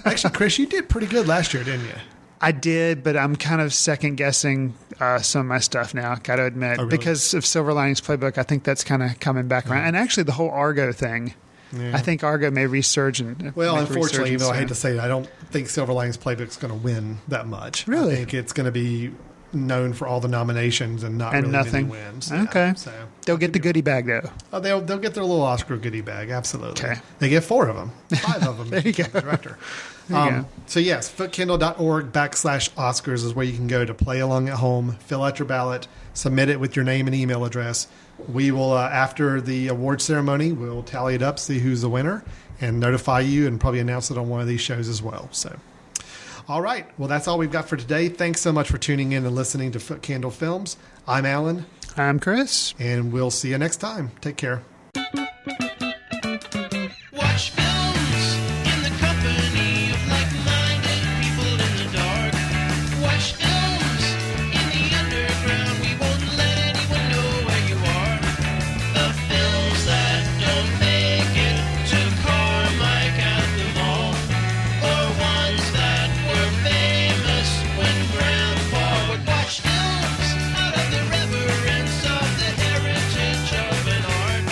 Actually, Chris, you did pretty good last year, didn't you? I did, but I'm kind of second-guessing some of my stuff now, got to admit. Oh, really? Because of Silver Linings Playbook, I think that's kind of coming back around. And actually, the whole Argo thing. Yeah. I think Argo may resurgence. Well, unfortunately, I hate to say it, I don't think Silver Linings Playbook is going to win that much. Really? I think it's going to be known for all the nominations and not really nothing. Many wins. Okay. Yeah, so they'll get the goodie bag, though. Oh, they'll get their little Oscar goodie bag, absolutely. Okay. They get 4 of them, 5 of them. There you go. The director. There you go. So yes, footcandle.org/Oscars is where you can go to play along at home, fill out your ballot, submit it with your name and email address. We will, after the award ceremony, we'll tally it up, see who's the winner, and notify you, and probably announce it on one of these shows as well. So, all right. Well, that's all we've got for today. Thanks so much for tuning in and listening to Footcandle Films. I'm Alan. I'm Chris. And we'll see you next time. Take care. Watch films in the company of like-minded people in the dark. Watch films in the underground. We won't let anyone know where you are. The films that don't make it to Carmike at the mall, or ones that were famous when Grandpa would watch films out of the reverence of the heritage of an art.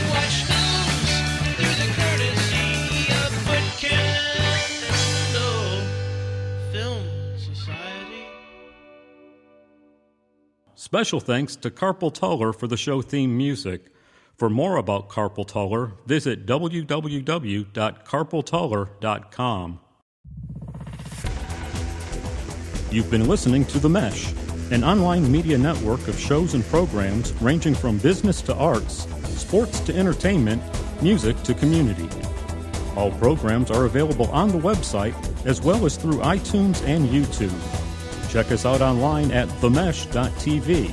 Watch films through the courtesy of Footcandle Film Society. Special thanks to Carpal Tuller for the show theme music. For more about Carpal Tuller, visit www.carpaltuller.com. You've been listening to The Mesh, an online media network of shows and programs ranging from business to arts, sports to entertainment, music to community. All programs are available on the website as well as through iTunes and YouTube. Check us out online at themesh.tv.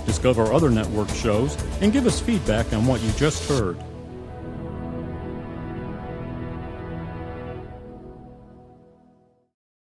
Discover other network shows and give us feedback on what you just heard.